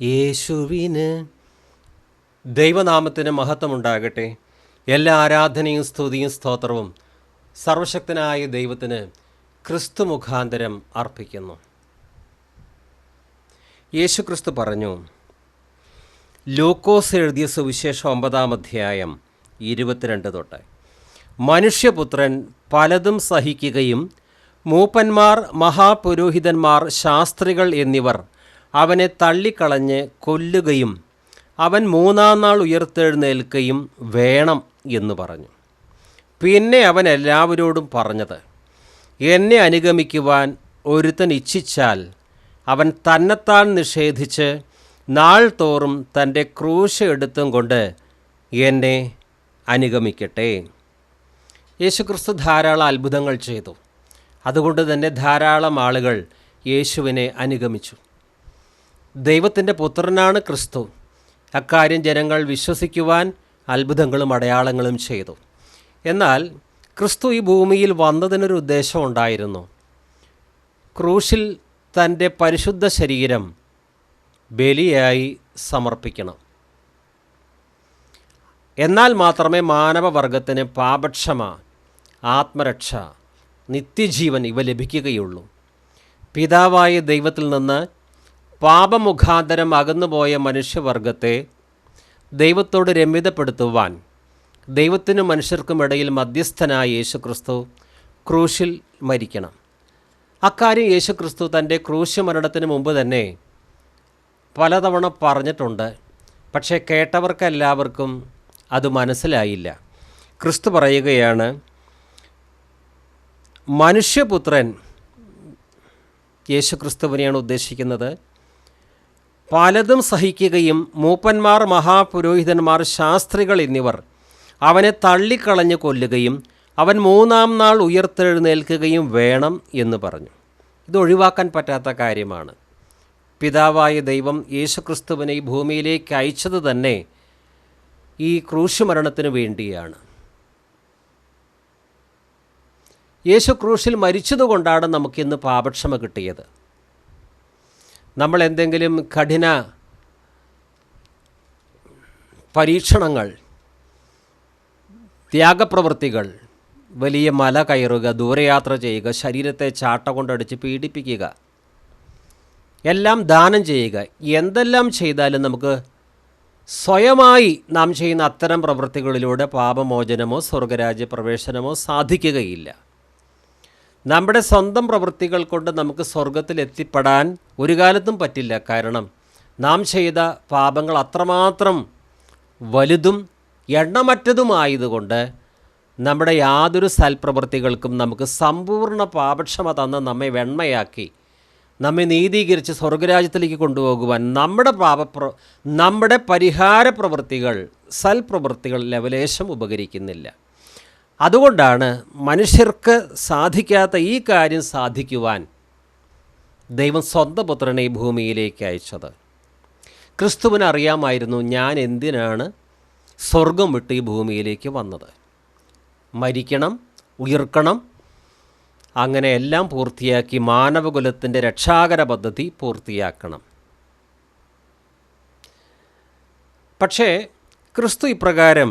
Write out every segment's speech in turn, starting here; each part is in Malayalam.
യേശുവിന് ദൈവനാമത്തിന് മഹത്വമുണ്ടാകട്ടെ. എല്ലാ ആരാധനയും സ്തുതിയും സ്തോത്രവും സർവശക്തനായ ദൈവത്തിന് ക്രിസ്തു മുഖാന്തരം അർപ്പിക്കുന്നു. യേശു ക്രിസ്തു പറഞ്ഞു, ലൂക്കോസ് എഴുതിയ സുവിശേഷം 9-ാം അധ്യായം 22 തൊട്ട്, മനുഷ്യപുത്രൻ പലതും സഹിക്കുകയും മൂപ്പന്മാർ, മഹാപുരോഹിതന്മാർ, ശാസ്ത്രികൾ എന്നിവർ അവനെ തള്ളിക്കളഞ്ഞ് കൊല്ലുകയും അവൻ 3-ാം നാൾ ഉയർത്തെഴുന്നേൽക്കുകയും വേണം എന്ന് പറഞ്ഞു. പിന്നെ അവൻ എല്ലാവരോടും പറഞ്ഞത്, എന്നെ അനുഗമിക്കുവാൻ ഒരുത്തൻ ഇച്ഛിച്ചാൽ അവൻ തന്നെത്താൻ നിഷേധിച്ച് നാൾ തോറും തൻ്റെ ക്രൂശ് എടുത്തും കൊണ്ട് എന്നെ അനുഗമിക്കട്ടെ. യേശുക്രിസ്തു ധാരാളം അത്ഭുതങ്ങൾ ചെയ്തു. അതുകൊണ്ട് തന്നെ ധാരാളം ആളുകൾ യേശുവിനെ അനുഗമിച്ചു. ദൈവത്തിൻ്റെ പുത്രനാണ് ക്രിസ്തു. അക്കാര്യം ജനങ്ങൾ വിശ്വസിക്കുവാൻ അത്ഭുതങ്ങളും അടയാളങ്ങളും ചെയ്തു. എന്നാൽ ക്രിസ്തു ഈ ഭൂമിയിൽ വന്നതിനൊരു ഉദ്ദേശം ഉണ്ടായിരുന്നു. ക്രൂശിൽ തൻ്റെ പരിശുദ്ധ ശരീരം ബലിയായി സമർപ്പിക്കണം. എന്നാൽ മാത്രമേ മാനവവർഗത്തിന് പാപക്ഷമ, ആത്മരക്ഷ, നിത്യജീവൻ ഇവ ലഭിക്കുകയുള്ളൂ. പിതാവായ ദൈവത്തിൽ നിന്ന് പാപമുഖാന്തരം അകന്നുപോയ മനുഷ്യവർഗത്തെ ദൈവത്തോട് രമ്യതപ്പെടുത്തുവാൻ ദൈവത്തിനും മനുഷ്യർക്കും ഇടയിൽ മധ്യസ്ഥനായ യേശുക്രിസ്തു ക്രൂശിൽ മരിക്കണം. അക്കാര്യം യേശുക്രിസ്തു തൻ്റെ ക്രൂശ് മരണത്തിന് മുമ്പ് തന്നെ പലതവണ പറഞ്ഞിട്ടുണ്ട്. പക്ഷേ കേട്ടവർക്കെല്ലാവർക്കും അത് മനസ്സിലായില്ല. ക്രിസ്തു പറയുകയാണ്, മനുഷ്യപുത്രൻ, യേശുക്രിസ്തുവിനെയാണ് ഉദ്ദേശിക്കുന്നത്, പലതും സഹിക്കുകയും മൂപ്പന്മാർ, മഹാപുരോഹിതന്മാർ, ശാസ്ത്രികൾ എന്നിവർ അവനെ തള്ളിക്കളഞ്ഞ് കൊല്ലുകയും അവൻ 3-ാം നാൾ ഉയർത്തെഴുന്നേൽക്കുകയും വേണം എന്ന് പറഞ്ഞു. ഇത് ഒഴിവാക്കാൻ പറ്റാത്ത കാര്യമാണ്. പിതാവായ ദൈവം യേശുക്രിസ്തുവിനെ ഈ ഭൂമിയിലേക്ക് അയച്ചത് തന്നെ ഈ ക്രൂശ് മരണത്തിന് വേണ്ടിയാണ്. യേശു ക്രൂശിൽ മരിച്ചതുകൊണ്ടാണ് നമുക്കിന്ന് പാപക്ഷമ കിട്ടിയത്. നമ്മൾ എന്തെങ്കിലും കഠിന പരീക്ഷണങ്ങൾ, ത്യാഗപ്രവൃത്തികൾ, വലിയ മല കയറുക, ദൂരയാത്ര ചെയ്യുക, ശരീരത്തെ ചാട്ട കൊണ്ടടിച്ച് പീഡിപ്പിക്കുക, എല്ലാം ദാനം ചെയ്യുക, എന്തെല്ലാം ചെയ്താലും നമുക്ക് സ്വയമായി നാം ചെയ്യുന്ന അത്തരം പ്രവൃത്തികളിലൂടെ പാപമോചനമോ സ്വർഗരാജ്യ പ്രവേശനമോ സാധിക്കുകയില്ല. നമ്മുടെ സ്വന്തം പ്രവൃത്തികൾ കൊണ്ട് നമുക്ക് സ്വർഗത്തിൽ എത്തിപ്പെടാൻ ഒരു കാലത്തും പറ്റില്ല. കാരണം നാം ചെയ്ത പാപങ്ങൾ അത്രമാത്രം വലുതും എണ്ണമറ്റതുമായതുകൊണ്ട് നമ്മുടെ യാതൊരു സൽപ്രവൃത്തികൾക്കും നമുക്ക് സമ്പൂർണ്ണ പാപക്ഷമ തന്ന് നമ്മെ വെണ്മയാക്കി നമ്മെ നീതീകരിച്ച് സ്വർഗരാജ്യത്തിലേക്ക് കൊണ്ടുപോകുവാൻ നമ്മുടെ പരിഹാര പ്രവൃത്തികൾ, സൽപ്രവൃത്തികൾ ലവലേശം ഉപകരിക്കുന്നില്ല. അതുകൊണ്ടാണ് മനുഷ്യർക്ക് സാധിക്കാത്ത ഈ കാര്യം സാധിക്കുവാൻ ദൈവം സ്വന്തം പുത്രനെ ഈ ഭൂമിയിലേക്ക് അയച്ചത്. ക്രിസ്തുവിന് അറിയാമായിരുന്നു ഞാൻ എന്തിനാണ് സ്വർഗം വിട്ട് ഈ ഭൂമിയിലേക്ക് വന്നത്. മരിക്കണം, ഉയിർക്കണം, അങ്ങനെ എല്ലാം പൂർത്തിയാക്കി മാനവകുലത്തിൻ്റെ രക്ഷാകര പദ്ധതി പൂർത്തിയാക്കണം. പക്ഷേ ക്രിസ്തു ഇപ്രകാരം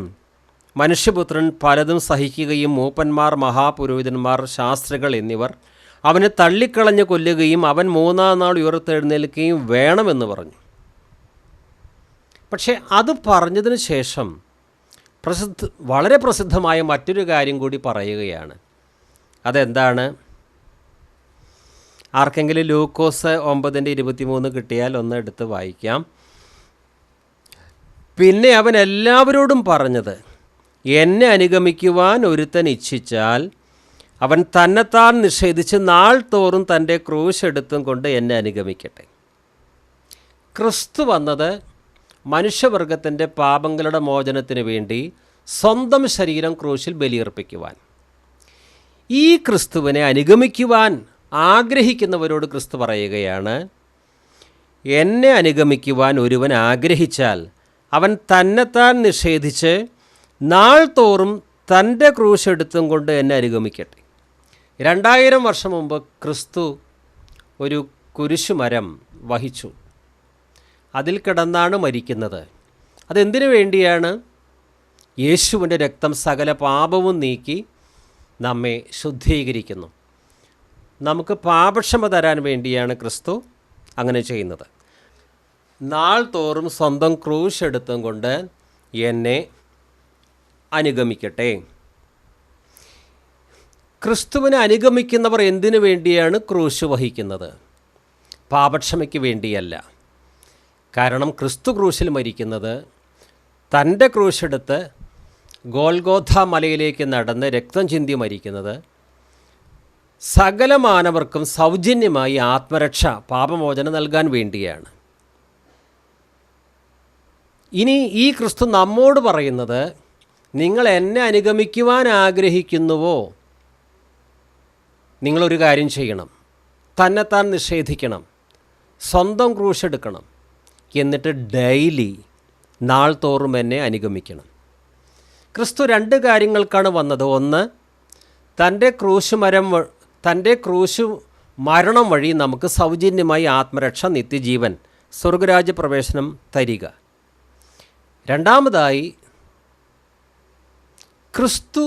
മനുഷ്യപുത്രൻ പലതും സഹിക്കുകയും മൂപ്പന്മാർ, മഹാപുരോഹിതന്മാർ, ശാസ്ത്രികൾ എന്നിവർ അവനെ തള്ളിക്കളഞ്ഞ് കൊല്ലുകയും അവൻ 3-ാം നാൾ ഉയർത്തെഴുന്നേൽക്കുകയും വേണമെന്ന് പറഞ്ഞു. പക്ഷേ അത് പറഞ്ഞതിന് ശേഷം വളരെ പ്രസിദ്ധമായ മറ്റൊരു കാര്യം കൂടി പറയുകയാണ്. അതെന്താണ്? ആർക്കെങ്കിലും ലൂക്കോസ് 9:23 കിട്ടിയാൽ ഒന്ന് എടുത്ത് വായിക്കാം. പിന്നെ അവൻ എല്ലാവരോടും പറഞ്ഞത്, എന്നെ അനുഗമിക്കുവാൻ ഒരുത്തൻ ഇച്ഛിച്ചാൽ അവൻ തന്നെത്താൻ നിഷേധിച്ച് നാൾ തോറും തൻ്റെ ക്രൂശ് എടുത്തും കൊണ്ട് എന്നെ അനുഗമിക്കട്ടെ. ക്രിസ്തു വന്നത് മനുഷ്യവർഗത്തിൻ്റെ പാപങ്ങളുടെ മോചനത്തിന് വേണ്ടി സ്വന്തം ശരീരം ക്രൂശിൽ ബലിയർപ്പിക്കുവാൻ. ഈ ക്രിസ്തുവിനെ അനുഗമിക്കുവാൻ ആഗ്രഹിക്കുന്നവരോട് ക്രിസ്തു പറയുകയാണ്, എന്നെ അനുഗമിക്കുവാൻ ഒരുവൻ ആഗ്രഹിച്ചാൽ അവൻ തന്നെത്താൻ നിഷേധിച്ച് നാൾ തോറും തൻ്റെ ക്രൂശ് എടുത്തും കൊണ്ട് എന്നെ അനുഗമിക്കട്ടെ. 2000 വർഷം മുമ്പ് ക്രിസ്തു ഒരു കുരിശുമരം വഹിച്ചു. അതിൽ കിടന്നാണ് മരിക്കുന്നത്. അതെന്തിനു വേണ്ടിയാണ്? യേശുവിൻ്റെ രക്തം സകല പാപവും നീക്കി നമ്മെ ശുദ്ധീകരിക്കുന്നു. നമുക്ക് പാപക്ഷമ തരാൻ വേണ്ടിയാണ് ക്രിസ്തു അങ്ങനെ ചെയ്യുന്നത്. നാൾ തോറും സ്വന്തം ക്രൂശ് എടുത്തും കൊണ്ട് എന്നെ അനുഗമിക്കട്ടെ. ക്രിസ്തുവിനെ അനുഗമിക്കുന്നവർ എന്തിനു വേണ്ടിയാണ് ക്രൂശ് വഹിക്കുന്നത്? പാപക്ഷമയ്ക്ക് വേണ്ടിയല്ല. കാരണം ക്രിസ്തു ക്രൂശിൽ മരിക്കുന്നത്, തൻ്റെ ക്രൂശെടുത്ത് ഗോൽഗോഥ മലയിലേക്ക് നടന്ന് രക്തം ചിന്തി മരിക്കുന്നത് സകല മാനവർക്കും സൗജന്യമായി ആത്മരക്ഷ, പാപമോചനം നൽകാൻ വേണ്ടിയാണ്. ഇനി ഈ ക്രിസ്തു നമ്മോട് പറയുന്നത്, നിങ്ങൾ എന്നെ അനുഗമിക്കുവാൻ ആഗ്രഹിക്കുന്നുവോ, നിങ്ങളൊരു കാര്യം ചെയ്യണം. തന്നെത്താൻ നിഷേധിക്കണം, സ്വന്തം ക്രൂശെടുക്കണം, എന്നിട്ട് ഡെയിലി നാൾ തോറും എന്നെ അനുഗമിക്കണം. ക്രിസ്തു 2 കാര്യങ്ങൾക്കാണ് വന്നത്. ഒന്ന്, തൻ്റെ ക്രൂശ് മരണം വഴി നമുക്ക് സൗജന്യമായി ആത്മരക്ഷ, നിത്യജീവൻ, സ്വർഗരാജ്യ പ്രവേശനം തരിക. രണ്ടാമതായി, ക്രിസ്തു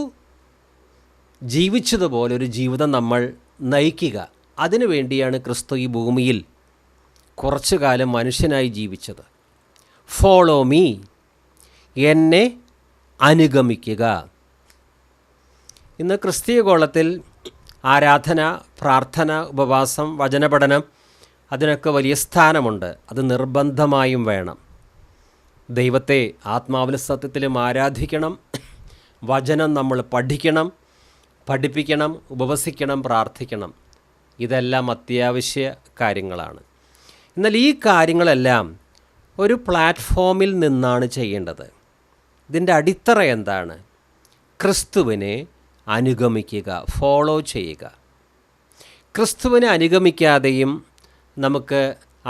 ജീവിച്ചതുപോലെ ഒരു ജീവിതം നമ്മൾ നയിക്കുക. അതിനു വേണ്ടിയാണ് ക്രിസ്തു ഈ ഭൂമിയിൽ കുറച്ചു കാലം മനുഷ്യനായി ജീവിച്ചത്. ഫോളോ മീ, എന്നെ അനുഗമിക്കുക. ഇന്ന് ക്രിസ്തീയ ഗോളത്തിൽ ആരാധന, പ്രാർത്ഥന, ഉപവാസം, വചനപഠനം അതിനൊക്കെ വലിയ സ്ഥാനമുണ്ട്. അത് നിർബന്ധമായും വേണം. ദൈവത്തെ ആത്മാവിലും സത്യത്തിലും ആരാധിക്കണം. വചനം നമ്മൾ പഠിക്കണം, പഠിപ്പിക്കണം, ഉപവസിക്കണം, പ്രാർത്ഥിക്കണം. ഇതെല്ലാം അത്യാവശ്യ കാര്യങ്ങളാണ്. എന്നാൽ ഈ കാര്യങ്ങളെല്ലാം ഒരു പ്ലാറ്റ്ഫോമിൽ നിന്നാണ് ചെയ്യേണ്ടത്. ഇതിൻ്റെ അടിത്തറ എന്താണ്? ക്രിസ്തുവിനെ അനുഗമിക്കുക, ഫോളോ ചെയ്യുക. ക്രിസ്തുവിനെ അനുഗമിക്കാതെയും നമുക്ക്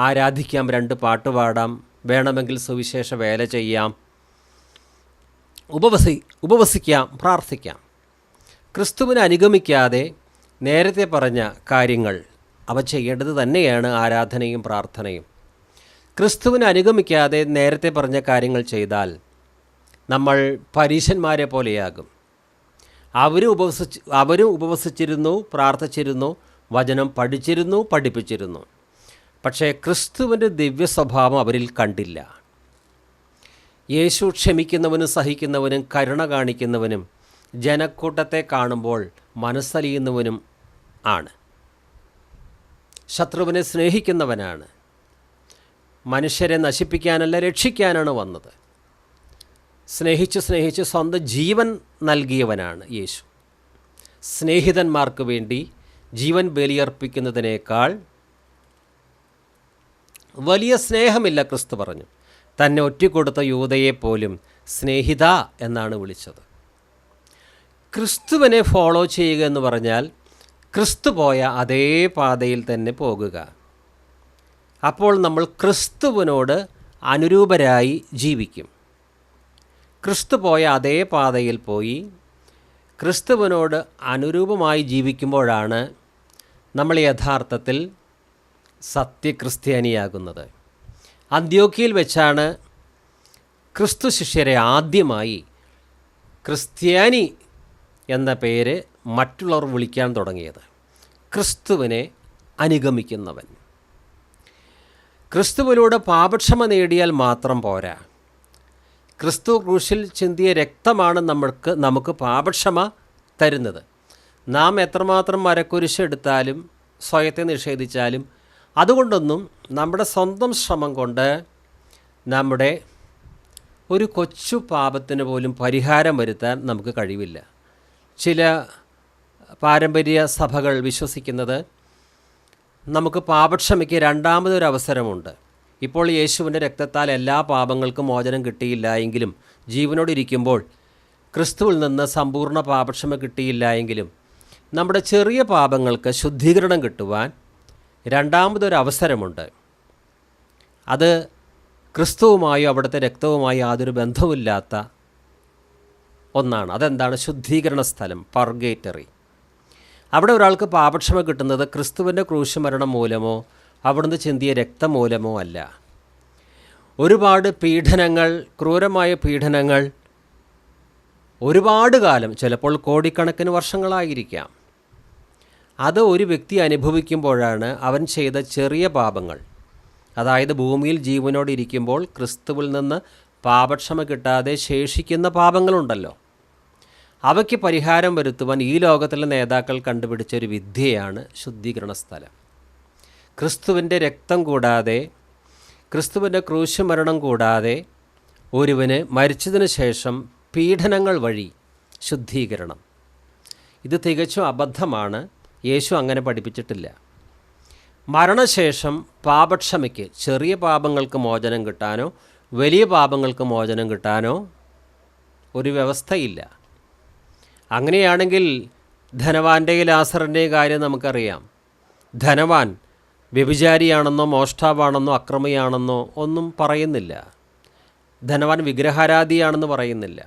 ആരാധിക്കാം, 2 പാട്ട് പാടാം, വേണമെങ്കിൽ സുവിശേഷ വേല ചെയ്യാം, ഉപവസിക്കാം, പ്രാർത്ഥിക്കാം. ക്രിസ്തുവിനെ അനുഗമിക്കാതെ നേരത്തെ പറഞ്ഞ കാര്യങ്ങൾ അവ ചെയ്യേണ്ടത് തന്നെയാണ് ആരാധനയും പ്രാർത്ഥനയും. ക്രിസ്തുവിനെ അനുഗമിക്കാതെ നേരത്തെ പറഞ്ഞ കാര്യങ്ങൾ ചെയ്താൽ നമ്മൾ പരീശന്മാരെ പോലെയാകും. അവരും ഉപവസിച്ചിരുന്നു, പ്രാർത്ഥിച്ചിരുന്നു, വചനം പഠിച്ചിരുന്നു, പഠിപ്പിച്ചിരുന്നു. പക്ഷേ ക്രിസ്തുവിൻ്റെ ദിവ്യ സ്വഭാവം അവരിൽ കണ്ടില്ല. യേശു ക്ഷമിക്കുന്നവനും സഹിക്കുന്നവനും കരുണ കാണിക്കുന്നവനും ജനക്കൂട്ടത്തെ കാണുമ്പോൾ മനസ്സലിയുന്നവനും ആണ്. ശത്രുവിനെ സ്നേഹിക്കുന്നവനാണ്. മനുഷ്യരെ നശിപ്പിക്കാനല്ല, രക്ഷിക്കാനാണ് വന്നത്. സ്നേഹിച്ച് സ്വന്തം ജീവൻ നൽകിയവനാണ് യേശു. സ്നേഹിതന്മാർക്ക് വേണ്ടി ജീവൻ ബലിയർപ്പിക്കുന്നതിനേക്കാൾ വലിയ സ്നേഹമില്ല, ക്രിസ്തു പറഞ്ഞു. തന്നെ ഒറ്റിക്കൊടുത്ത യൂദയെപ്പോലും സ്നേഹിത എന്നാണ് വിളിച്ചത്. ക്രിസ്തുവിനെ ഫോളോ ചെയ്യുക എന്ന് പറഞ്ഞാൽ ക്രിസ്തു പോയ അതേ പാതയിൽ തന്നെ പോകുക. അപ്പോൾ നമ്മൾ ക്രിസ്തുവിനോട് അനുരൂപരായി ജീവിക്കും. ക്രിസ്തു പോയ അതേ പാതയിൽ പോയി ക്രിസ്തുവിനോട് അനുരൂപമായി ജീവിക്കുമ്പോഴാണ് നമ്മൾ യഥാർത്ഥത്തിൽ സത്യക്രിസ്ത്യാനിയാകുന്നത്. അന്ത്യോക്യയിൽ വെച്ചാണ് ക്രിസ്തു ശിഷ്യരെ ആദ്യമായി ക്രിസ്ത്യാനി എന്ന പേര് മറ്റുള്ളവർ വിളിക്കാൻ തുടങ്ങിയത്. ക്രിസ്തുവിനെ അനുഗമിക്കുന്നവൻ. ക്രിസ്തുവിലൂടെ പാപക്ഷമ നേടിയാൽ മാത്രം പോരാ. ക്രിസ്തു ക്രൂശിൽ ചിന്തിയ രക്തമാണ് നമുക്ക് പാപക്ഷമ തരുന്നത്. നാം എത്രമാത്രം മരക്കുരിശെടുത്താലും സ്വയത്തെ നിഷേധിച്ചാലും അതുകൊണ്ടൊന്നും നമ്മുടെ സ്വന്തം ശ്രമം കൊണ്ട് നമ്മുടെ ഒരു കൊച്ചു പാപത്തിന് പോലും പരിഹാരം വരുത്താൻ നമുക്ക് കഴിവില്ല. ചില പാരമ്പര്യ സഭകൾ വിശ്വസിക്കുന്നത് നമുക്ക് പാപക്ഷമയ്ക്ക് രണ്ടാമതൊരവസരമുണ്ട്. ഇപ്പോൾ യേശുവിൻ്റെ രക്തത്താൽ എല്ലാ പാപങ്ങൾക്കും മോചനം കിട്ടിയില്ല എങ്കിലും, ജീവനോടിരിക്കുമ്പോൾ ക്രിസ്തുവിൽ നിന്ന് സമ്പൂർണ്ണ പാപക്ഷമ കിട്ടിയില്ല എങ്കിലും, നമ്മുടെ ചെറിയ പാപങ്ങൾക്ക് ശുദ്ധീകരണം കിട്ടുവാൻ രണ്ടാമതൊരവസരമുണ്ട്. അത് ക്രിസ്തുവുമായോ അവിടുത്തെ രക്തവുമായോ യാതൊരു ബന്ധവുമില്ലാത്ത ഒന്നാണ്. അതെന്താണ്? ശുദ്ധീകരണ സ്ഥലം, പർഗേറ്ററി. അവിടെ ഒരാൾക്ക് പാപക്ഷമ കിട്ടുന്നത് ക്രിസ്തുവിൻ്റെ ക്രൂശ് മരണം മൂലമോ അവിടുന്ന് ചിന്തിയ രക്തം മൂലമോ അല്ല. ഒരുപാട് പീഡനങ്ങൾ, ക്രൂരമായ പീഡനങ്ങൾ ഒരുപാട് കാലം, ചിലപ്പോൾ കോടിക്കണക്കിന് വർഷങ്ങളായിരിക്കാം, അത് ഒരു വ്യക്തി അനുഭവിക്കുമ്പോഴാണ് അവൻ ചെയ്ത ചെറിയ പാപങ്ങൾ, അതായത് ഭൂമിയിൽ ജീവനോടെ ഇരിക്കുമ്പോൾ ക്രിസ്തുവിൽ നിന്ന് പാപക്ഷമ കിട്ടാതെ ശേഷിക്കുന്ന പാപങ്ങളുണ്ടല്ലോ, അവയ്ക്ക് പരിഹാരം വരുത്തുവാൻ ഈ ലോകത്തിലെ നേതാക്കൾ കണ്ടുപിടിച്ച ഒരു വിദ്യയാണ് ശുദ്ധീകരണ സ്ഥലം. ക്രിസ്തുവിൻ്റെ രക്തം കൂടാതെ, ക്രിസ്തുവിൻ്റെ ക്രൂശ് മരണം കൂടാതെ ഒരുവന് മരിച്ചതിന് ശേഷം പീഡനങ്ങൾ വഴി ശുദ്ധീകരണം, ഇത് തികച്ചും അബദ്ധമാണ്. യേശു അങ്ങനെ പഠിപ്പിച്ചിട്ടില്ല. മരണശേഷം പാപക്ഷമയ്ക്ക്, ചെറിയ പാപങ്ങൾക്ക് മോചനം കിട്ടാനോ വലിയ പാപങ്ങൾക്ക് മോചനം കിട്ടാനോ ഒരു വ്യവസ്ഥയില്ല. അങ്ങനെയാണെങ്കിൽ ധനവാൻ്റെയും ലാസറിൻ്റെയും കാര്യം നമുക്കറിയാം. ധനവാൻ വ്യഭിചാരിയാണെന്നോ മോഷ്ടാവാണെന്നോ അക്രമിയാണെന്നോ ഒന്നും പറയുന്നില്ല. ധനവാൻ വിഗ്രഹാരാധിയാണെന്ന് പറയുന്നില്ല.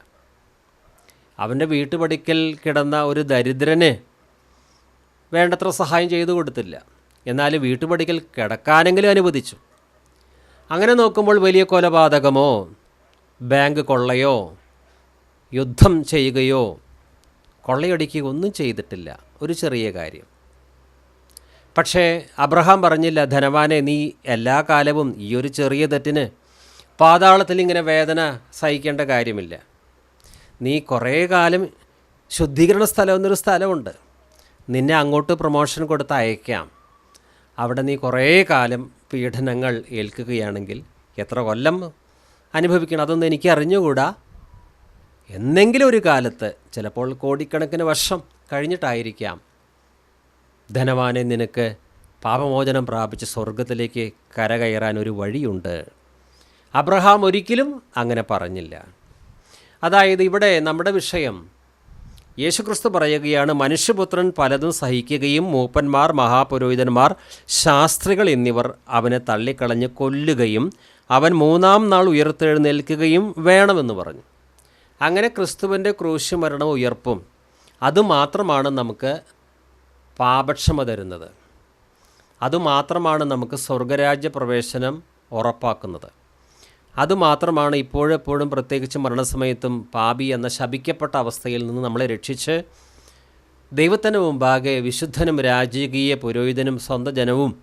അവൻ്റെ വീട്ടുപടിക്കൽ കിടന്ന ഒരു ദരിദ്രന് വേണ്ടത്ര സഹായം ചെയ്തു കൊടുത്തില്ല. എന്നാൽ വീട്ടുപടിക്കൽ കിടക്കാനെങ്കിലും അനുവദിച്ചു. അങ്ങനെ നോക്കുമ്പോൾ വലിയ കൊലപാതകമോ ബാങ്ക് കൊള്ളയോ യുദ്ധം ചെയ്യുകയോ കൊള്ളയടിക്കുകയോ ഒന്നും ചെയ്തിട്ടില്ല. ഒരു ചെറിയ കാര്യം. പക്ഷേ അബ്രഹാം പറഞ്ഞില്ല, ധനവാനെ, നീ എല്ലാ കാലവും ഈ ഒരു ചെറിയ തെറ്റിന് പാതാളത്തിൽ ഇങ്ങനെ വേദന സഹിക്കേണ്ട കാര്യമില്ല. നീ കുറേ കാലം ശുദ്ധീകരണ സ്ഥലം എന്നൊരു സ്ഥലമുണ്ട്, നിന്നെ അങ്ങോട്ട് പ്രൊമോഷൻ കൊടുത്ത് അയക്കാം. അവിടെ നീ കുറേ കാലം പീഡനങ്ങൾ ഏൽക്കുകയാണെങ്കിൽ എത്ര കൊല്ലം അനുഭവിക്കണം അതൊന്നും എനിക്ക് അറിഞ്ഞുകൂടാ. എന്നെങ്കിലും ഒരു കാലത്ത്, ചിലപ്പോൾ കോടിക്കണക്കിന് വർഷം കഴിഞ്ഞിട്ടായിരിക്കാം, ധനവാനെ, നിനക്ക് പാപമോചനം പ്രാപിച്ച് സ്വർഗത്തിലേക്ക് കരകയറാൻ ഒരു വഴിയുണ്ട്. അബ്രഹാം ഒരിക്കലും അങ്ങനെ പറഞ്ഞില്ല. അതായത് ഇവിടെ നമ്മുടെ വിഷയം, യേശുക്രിസ്തു പറയുകയാണ്, മനുഷ്യപുത്രൻ പലതും സഹിക്കുകയും മൂപ്പന്മാർ, മഹാപുരോഹിതന്മാർ, ശാസ്ത്രികൾ എന്നിവർ അവനെ തള്ളിക്കളഞ്ഞ് കൊല്ലുകയും അവൻ 3-ാം നാൾ ഉയർത്തെഴുന്നേൽക്കുകയും വേണമെന്ന് പറഞ്ഞു. അങ്ങനെ ക്രിസ്തുവിൻ്റെ ക്രൂശ് മരണവും ഉയർപ്പും അതുമാത്രമാണ് നമുക്ക് പാപക്ഷമ തരുന്നത്. അതുമാത്രമാണ് നമുക്ക് സ്വർഗരാജ്യ പ്രവേശനം ഉറപ്പാക്കുന്നത്. അതുമാത്രമാണ് ഇപ്പോഴെപ്പോഴും, പ്രത്യേകിച്ച് മരണസമയത്തും, പാപി എന്ന ശപിക്കപ്പെട്ട അവസ്ഥയിൽ നിന്ന് നമ്മളെ രക്ഷിച്ച് ദൈവത്തിന് മുമ്പാകെ വിശുദ്ധനും രാജകീയ പുരോഹിതനും സ്വന്തം ജനവും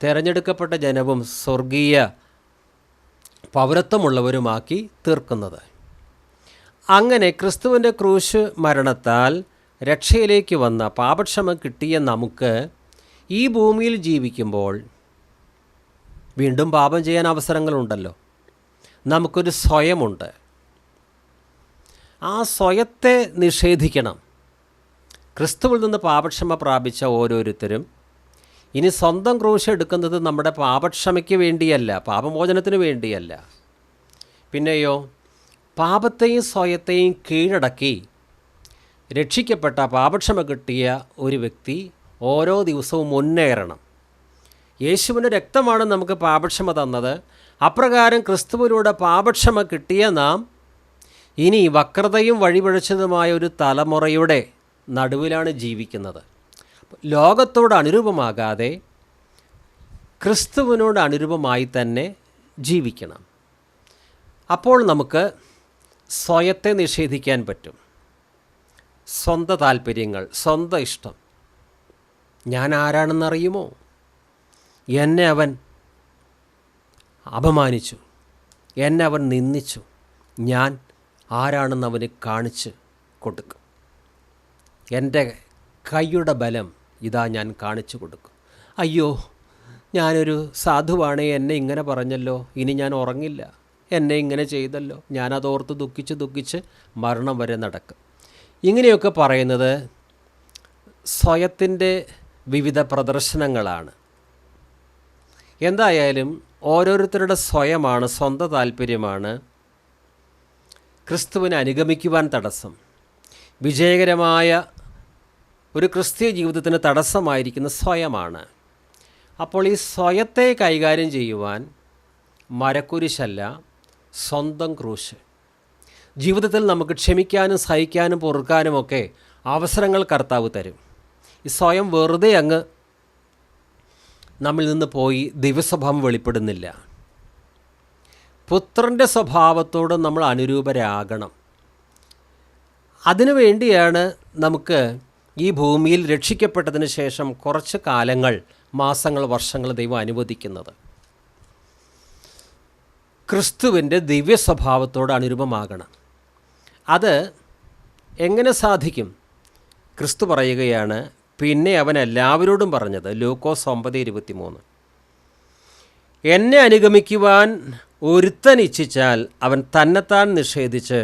തിരഞ്ഞെടുക്കപ്പെട്ട ജനവും സ്വർഗീയ പൗരത്വമുള്ളവരുമാക്കി തീർക്കുന്നത്. അങ്ങനെ ക്രിസ്തുവിൻ്റെ ക്രൂശ് മരണത്താൽ രക്ഷയിലേക്ക് വന്ന പാപക്ഷമ കിട്ടിയ നമുക്ക് ഈ ഭൂമിയിൽ ജീവിക്കുമ്പോൾ വീണ്ടും പാപം ചെയ്യാൻ അവസരങ്ങളുണ്ടല്ലോ. നമുക്കൊരു സ്വയമുണ്ട്. ആ സ്വയത്തെ നിഷേധിക്കണം. ക്രിസ്തുവിൽ നിന്ന് പാപക്ഷമ പ്രാപിച്ച ഓരോരുത്തരും ഇനി സ്വന്തം ക്രൂശ് എടുക്കുന്നത് നമ്മുടെ പാപക്ഷമയ്ക്ക് വേണ്ടിയല്ല, പാപമോചനത്തിന് വേണ്ടിയല്ല. പിന്നെയോ പാപത്തെയും സ്വയത്തെയും കീഴടക്കി രക്ഷിക്കപ്പെട്ട പാപക്ഷമ കിട്ടിയ ഒരു വ്യക്തി ഓരോ ദിവസവും മുന്നേറണം. യേശുവിൻ്റെ രക്തമാണ് നമുക്ക് പാപക്ഷമ തന്നത്. അപ്രകാരം ക്രിസ്തുവിലൂടെ പാപക്ഷമ കിട്ടിയ നാം ഇനി വക്രതയും വഴിപിഴച്ചതുമായ ഒരു തലമുറയുടെ നടുവിലാണ് ജീവിക്കുന്നത്. ലോകത്തോട് അനുരൂപമാകാതെ ക്രിസ്തുവിനോട് അനുരൂപമായി തന്നെ ജീവിക്കണം. അപ്പോൾ നമുക്ക് സ്വയത്തെ നിഷേധിക്കാൻ പറ്റും. സ്വന്തം താല്പര്യങ്ങൾ, സ്വന്തം ഇഷ്ടം. ഞാൻ ആരാണെന്നറിയുമോ? എന്നെ അവൻ അപമാനിച്ചു, എന്നെ അവൻ നിന്ദിച്ചു, ഞാൻ ആരാണെന്ന് അവന് കാണിച്ച് കൊടുക്കും. എൻ്റെ കൈയുടെ ബലം ഇതാ ഞാൻ കാണിച്ചു കൊടുക്കും. അയ്യോ, ഞാനൊരു സാധുവാണേ, എന്നെ ഇങ്ങനെ പറഞ്ഞല്ലോ, ഇനി ഞാൻ ഉറങ്ങില്ല, എന്നെ ഇങ്ങനെ ചെയ്തല്ലോ, ഞാനതോർത്ത് ദുഃഖിച്ച് മരണം വരെ നടക്കും. ഇങ്ങനെയൊക്കെ പറയുന്നത് സ്വയത്തിൻ്റെ വിവിധ പ്രദർശനങ്ങളാണ്. എന്തായാലും ഓരോരുത്തരുടെ സ്വയമാണ്, സ്വന്തം താല്പര്യമാണ് ക്രിസ്തുവിനെ അനുഗമിക്കുവാൻ തടസ്സം. വിജയകരമായ ഒരു ക്രിസ്തീയ ജീവിതത്തിന് തടസ്സമായിരിക്കുന്ന സ്വയമാണ്. അപ്പോൾ ഈ സ്വയത്തെ കൈകാര്യം ചെയ്യുവാൻ മരക്കുരിശല്ല, സ്വന്തം ക്രൂശ്. ജീവിതത്തിൽ നമുക്ക് ക്ഷമിക്കാനും സഹിക്കാനും പൊറുക്കാനുമൊക്കെ അവസരങ്ങൾ കർത്താവ് തരും. ഈ സ്വയം വെറുതെ അങ്ങ് നമ്മിൽ നിന്ന് പോയി ദൈവസ്വഭാവം വെളിപ്പെടുന്നില്ല. പുത്രൻ്റെ സ്വഭാവത്തോട് നമ്മൾ അനുരൂപരാകണം. അതിനു വേണ്ടിയാണ് നമുക്ക് ഈ ഭൂമിയിൽ രക്ഷിക്കപ്പെട്ടതിന് ശേഷം കുറച്ച് കാലങ്ങൾ, മാസങ്ങൾ, വർഷങ്ങൾ ദൈവം അനുവദിക്കുന്നത്. ക്രിസ്തുവിൻ്റെ ദിവ്യ സ്വഭാവത്തോട് അനുരൂപമാകണം. അത് എങ്ങനെ സാധിക്കും? ക്രിസ്തു പറയുകയാണ്, പിന്നെ അവൻ എല്ലാവരോടും പറഞ്ഞത്, ലൂക്കോസ് 9:23, എന്നെ അനുഗമിക്കുവാൻ ഒരുത്തൻ ഇച്ഛിച്ചാൽ അവൻ തന്നെത്താൻ നിഷേധിച്ച്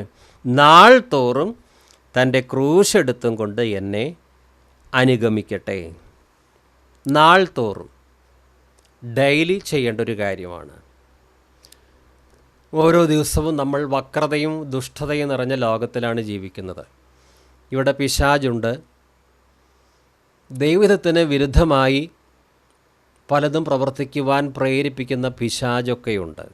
നാൾ തോറും തൻ്റെ ക്രൂശെടുത്തും കൊണ്ട് എന്നെ അനുഗമിക്കട്ടെ. നാൾ തോറും, ഡെയിലി ചെയ്യേണ്ട ഒരു കാര്യമാണ്. ഓരോ ദിവസവും നമ്മൾ വക്രതയും ദുഷ്ടതയും നിറഞ്ഞ ലോകത്തിലാണ് ജീവിക്കുന്നത്. ഇവിടെ പിശാചുണ്ട്. ദൈവഹിതത്തിന് വിരുദ്ധമായി പലതും പ്രവർത്തിക്കുവാൻ പ്രേരിപ്പിക്കുന്ന പിശാചൊക്കെയുണ്ട്.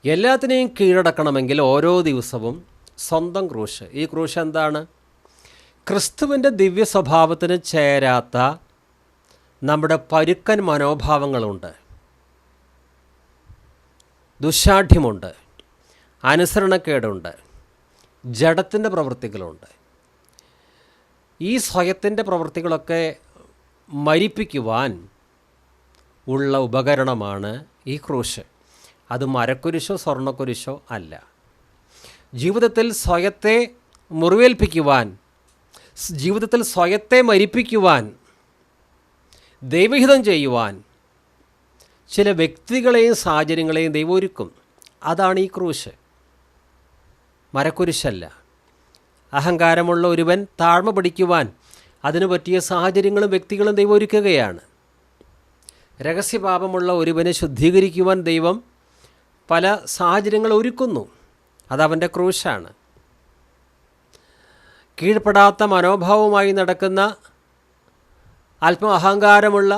എല്ലാത്തിനെയും കീഴടക്കണമെങ്കിൽ ഓരോ ദിവസവും സ്വന്തം ക്രൂശ്. ഈ ക്രൂശ് എന്താണ്? ക്രിസ്തുവിൻ്റെ ദിവ്യ സ്വഭാവത്തിന് ചേരാത്ത നമ്മുടെ പരുക്കൻ മനോഭാവങ്ങളുണ്ട്, ദുശാഠ്യമുണ്ട്, അനുസരണക്കേടുണ്ട്, ജഡത്തിൻ്റെ പ്രവൃത്തികളുണ്ട്. ഈ സ്വയത്തിൻ്റെ പ്രവൃത്തികളൊക്കെ മരിപ്പിക്കുവാൻ ഉള്ള ഉപകരണമാണ് ഈ ക്രൂശ്. അത് മരക്കുരിശോ സ്വർണ്ണക്കുരിശോ അല്ല. ജീവിതത്തിൽ സ്വയത്തെ മുറിവേൽപ്പിക്കുവാൻ, ജീവിതത്തിൽ സ്വയത്തെ മരിപ്പിക്കുവാൻ, ദൈവഹിതം ചെയ്യുവാൻ ചില വ്യക്തികളെയും സാഹചര്യങ്ങളെയും ദൈവം ഒരുക്കും. അതാണ് ഈ ക്രൂശ്, മരക്കുരിശല്ല. അഹങ്കാരമുള്ള ഒരുവൻ താഴ്മ പഠിക്കുവാൻ അതിനു പറ്റിയ സാഹചര്യങ്ങളും വ്യക്തികളും ദൈവം ഒരുക്കുകയാണ്. രഹസ്യപാപമുള്ള ഒരുവനെ ശുദ്ധീകരിക്കുവാൻ ദൈവം പല സാഹചര്യങ്ങൾ ഒരുക്കുന്നു. അതവൻ്റെ ക്രൂശാണ്. കീഴ്പ്പെടാത്ത മനോഭാവവുമായി നടക്കുന്ന അല്പം അഹങ്കാരമുള്ള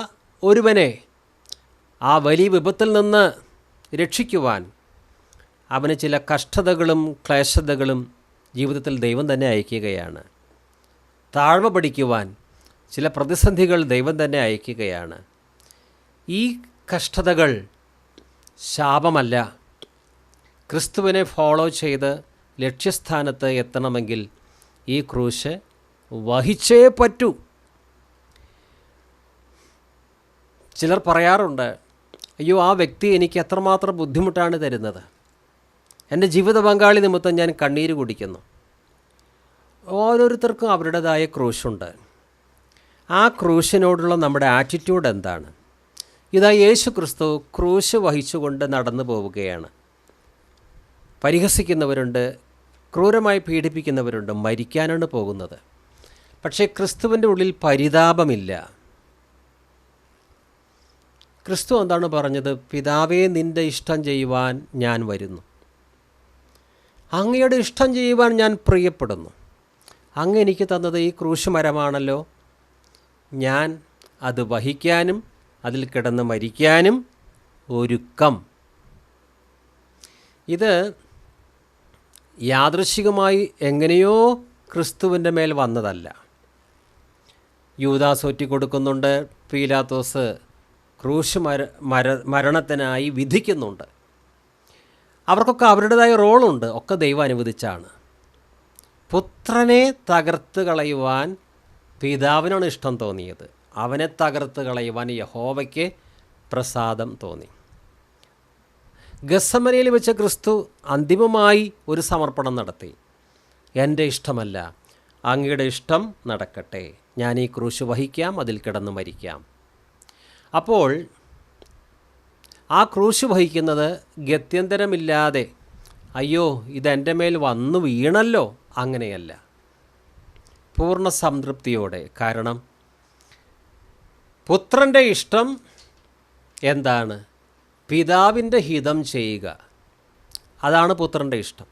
ഒരുവനെ ആ വലിയ വിപത്തിൽ നിന്ന് രക്ഷിക്കുവാൻ അവന് ചില കഷ്ടതകളും ക്ലേശതകളും ജീവിതത്തിൽ ദൈവം തന്നെ അയക്കുകയാണ്. താഴ്മ പഠിക്കുവാൻ ചില പ്രതിസന്ധികൾ ദൈവം തന്നെ അയക്കുകയാണ്. ഈ കഷ്ടതകൾ ശാപമല്ല. ക്രിസ്തുവിനെ ഫോളോ ചെയ്ത് ലക്ഷ്യസ്ഥാനത്ത് എത്തണമെങ്കിൽ ഈ ക്രൂശ് വഹിച്ചേ പറ്റൂ. ചിലർ പറയാറുണ്ട്, അയ്യോ ആ വ്യക്തി എനിക്ക് എത്രമാത്രം ബുദ്ധിമുട്ടാണ് തരുന്നത്, എൻ്റെ ജീവിത പങ്കാളി നിമിത്തം ഞാൻ കണ്ണീര് കുടിക്കുന്നു. ഓരോരുത്തർക്കും അവരുടേതായ ക്രൂശുണ്ട്. ആ ക്രൂശിനോടുള്ള നമ്മുടെ ആറ്റിറ്റ്യൂഡ് എന്താണ്? ഇതാ യേശു ക്രിസ്തു ക്രൂശ് വഹിച്ചുകൊണ്ട് നടന്നു പോവുകയാണ്. പരിഹസിക്കുന്നവരുണ്ട്, ക്രൂരമായി പീഡിപ്പിക്കുന്നവരുണ്ട്, മരിക്കാനാണ് പോകുന്നത്. പക്ഷേ ക്രിസ്തുവിൻ്റെ ഉള്ളിൽ പരിതാപമില്ല. ക്രിസ്തു എന്താണ് പറഞ്ഞത്? പിതാവേ, നിൻ്റെ ഇഷ്ടം ചെയ്യുവാൻ ഞാൻ വരുന്നു. അങ്ങയുടെ ഇഷ്ടം ചെയ്യുവാൻ ഞാൻ പ്രിയപ്പെടുന്നു. അങ്ങ് എനിക്ക് തന്നത് ഈ ക്രൂശ് മരമാണല്ലോ. ഞാൻ അത് വഹിക്കാനും അതിൽ കിടന്ന് മരിക്കാനും ഒരുക്കം. ഇത് യാദൃശ്ചികമായി എങ്ങനെയോ ക്രിസ്തുവിൻ്റെ മേൽ വന്നതല്ല. യൂദാസ് ഒറ്റിക്കൊടുക്കുന്നുണ്ട്, പീലാത്തോസ് ക്രൂശ് മരണത്തിനായി വിധിക്കുന്നുണ്ട്. അവർക്കൊക്കെ അവരുടേതായ റോളുണ്ട്. ഒക്കെ ദൈവം അനുവദിച്ചാണ്. പുത്രനെ തകർത്ത് കളയുവാൻ പിതാവിനാണ് ഇഷ്ടം തോന്നിയത്. അവനെ തകർത്ത് കളയുവാൻ യഹോവയ്ക്ക് പ്രസാദം തോന്നി. ഗത്സമനയിൽ വെച്ച ക്രിസ്തു അന്തിമമായി ഒരു സമർപ്പണം നടത്തി. എൻ്റെ ഇഷ്ടമല്ല, അങ്ങയുടെ ഇഷ്ടം നടക്കട്ടെ. ഞാൻ ഈ ക്രൂശ് വഹിക്കാം, അതിൽ കിടന്ന് മരിക്കാം. അപ്പോൾ ആ ക്രൂശ് വഹിക്കുന്നത് ഗത്യന്തരമില്ലാതെ, അയ്യോ ഇതെൻ്റെ മേൽ വന്നു വീണല്ലോ, അങ്ങനെയല്ല, പൂർണ്ണ സംതൃപ്തിയോടെ. കാരണം പുത്രൻ്റെ ഇഷ്ടം എന്താണ്? പിതാവിൻ്റെ ഹിതം ചെയ്യുക. അതാണ് പുത്രൻ്റെ ഇഷ്ടം.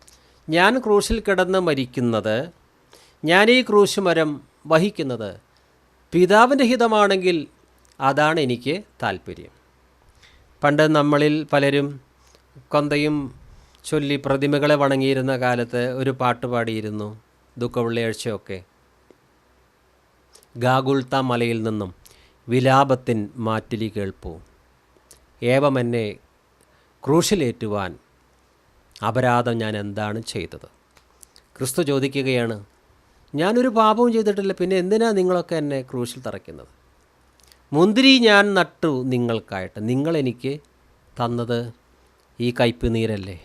ഞാൻ ക്രൂശിൽ കിടന്ന് മരിക്കുന്നത്, ഞാൻ ഈ ക്രൂശ് മരം വഹിക്കുന്നത് പിതാവിൻ്റെ ഹിതമാണെങ്കിൽ അതാണ് എനിക്ക് താല്പര്യം. പണ്ട് നമ്മളിൽ പലരും കൊന്തയും ചൊല്ലി പ്രതിമകളെ വണങ്ങിയിരുന്ന കാലത്ത് ഒരു പാട്ട് പാടിയിരുന്നു, ദുഃഖവെള്ളിയാഴ്ചയൊക്കെ. ഗാഗുൽത്ത മലയിൽ നിന്നും വിലാപത്തിൻ മാറ്റിലി കേൾപ്പൂ, ഏവമെന്നെ ക്രൂശിലേറ്റുവാൻ അപരാധം ഞാൻ എന്താണ് ചെയ്തത്? ക്രിസ്തു ചോദിക്കുകയാണ്, ഞാനൊരു പാപവും ചെയ്തിട്ടില്ല, പിന്നെ എന്തിനാ നിങ്ങളൊക്കെ എന്നെ ക്രൂശിൽ തറയ്ക്കുന്നത്? മുന്തിരി ഞാൻ നട്ടു നിങ്ങൾക്കായിട്ട്, നിങ്ങളെനിക്ക് തന്നത് ഈ കയ്പ് നീരല്ലേ?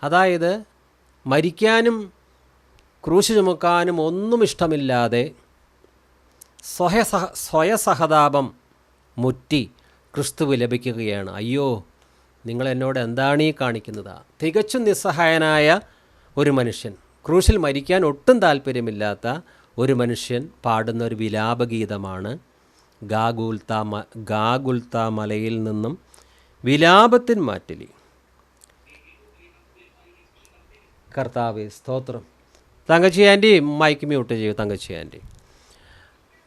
അതായത് മരിക്കാനും ക്രൂശ് ചുമക്കാനും ഒന്നും ഇഷ്ടമില്ലാതെ സ്വയസഹതാപം മുറ്റി ക്രിസ്തു വിലപിക്കുകയാണ്, അയ്യോ നിങ്ങൾ എന്നോട് എന്താണ് ഈ കാണിക്കുന്നത്? തികച്ചും നിസ്സഹായനായ ഒരു മനുഷ്യൻ, ക്രൂശിൽ മരിക്കാൻ ഒട്ടും താല്പര്യമില്ലാത്ത ഒരു മനുഷ്യൻ പാടുന്ന ഒരു വിലാപഗീതമാണ് ഗാഗുൽത്ത മലയിൽ നിന്നും വിലാപത്തിൻ മാറ്റിലി. കർത്താവേ സ്തോത്രം. തങ്കച്ചി ആൻറ്റി മൈക്ക് മ്യൂട്ട് ചെയ്യൂ. തങ്കച്ചി ആൻറ്റി.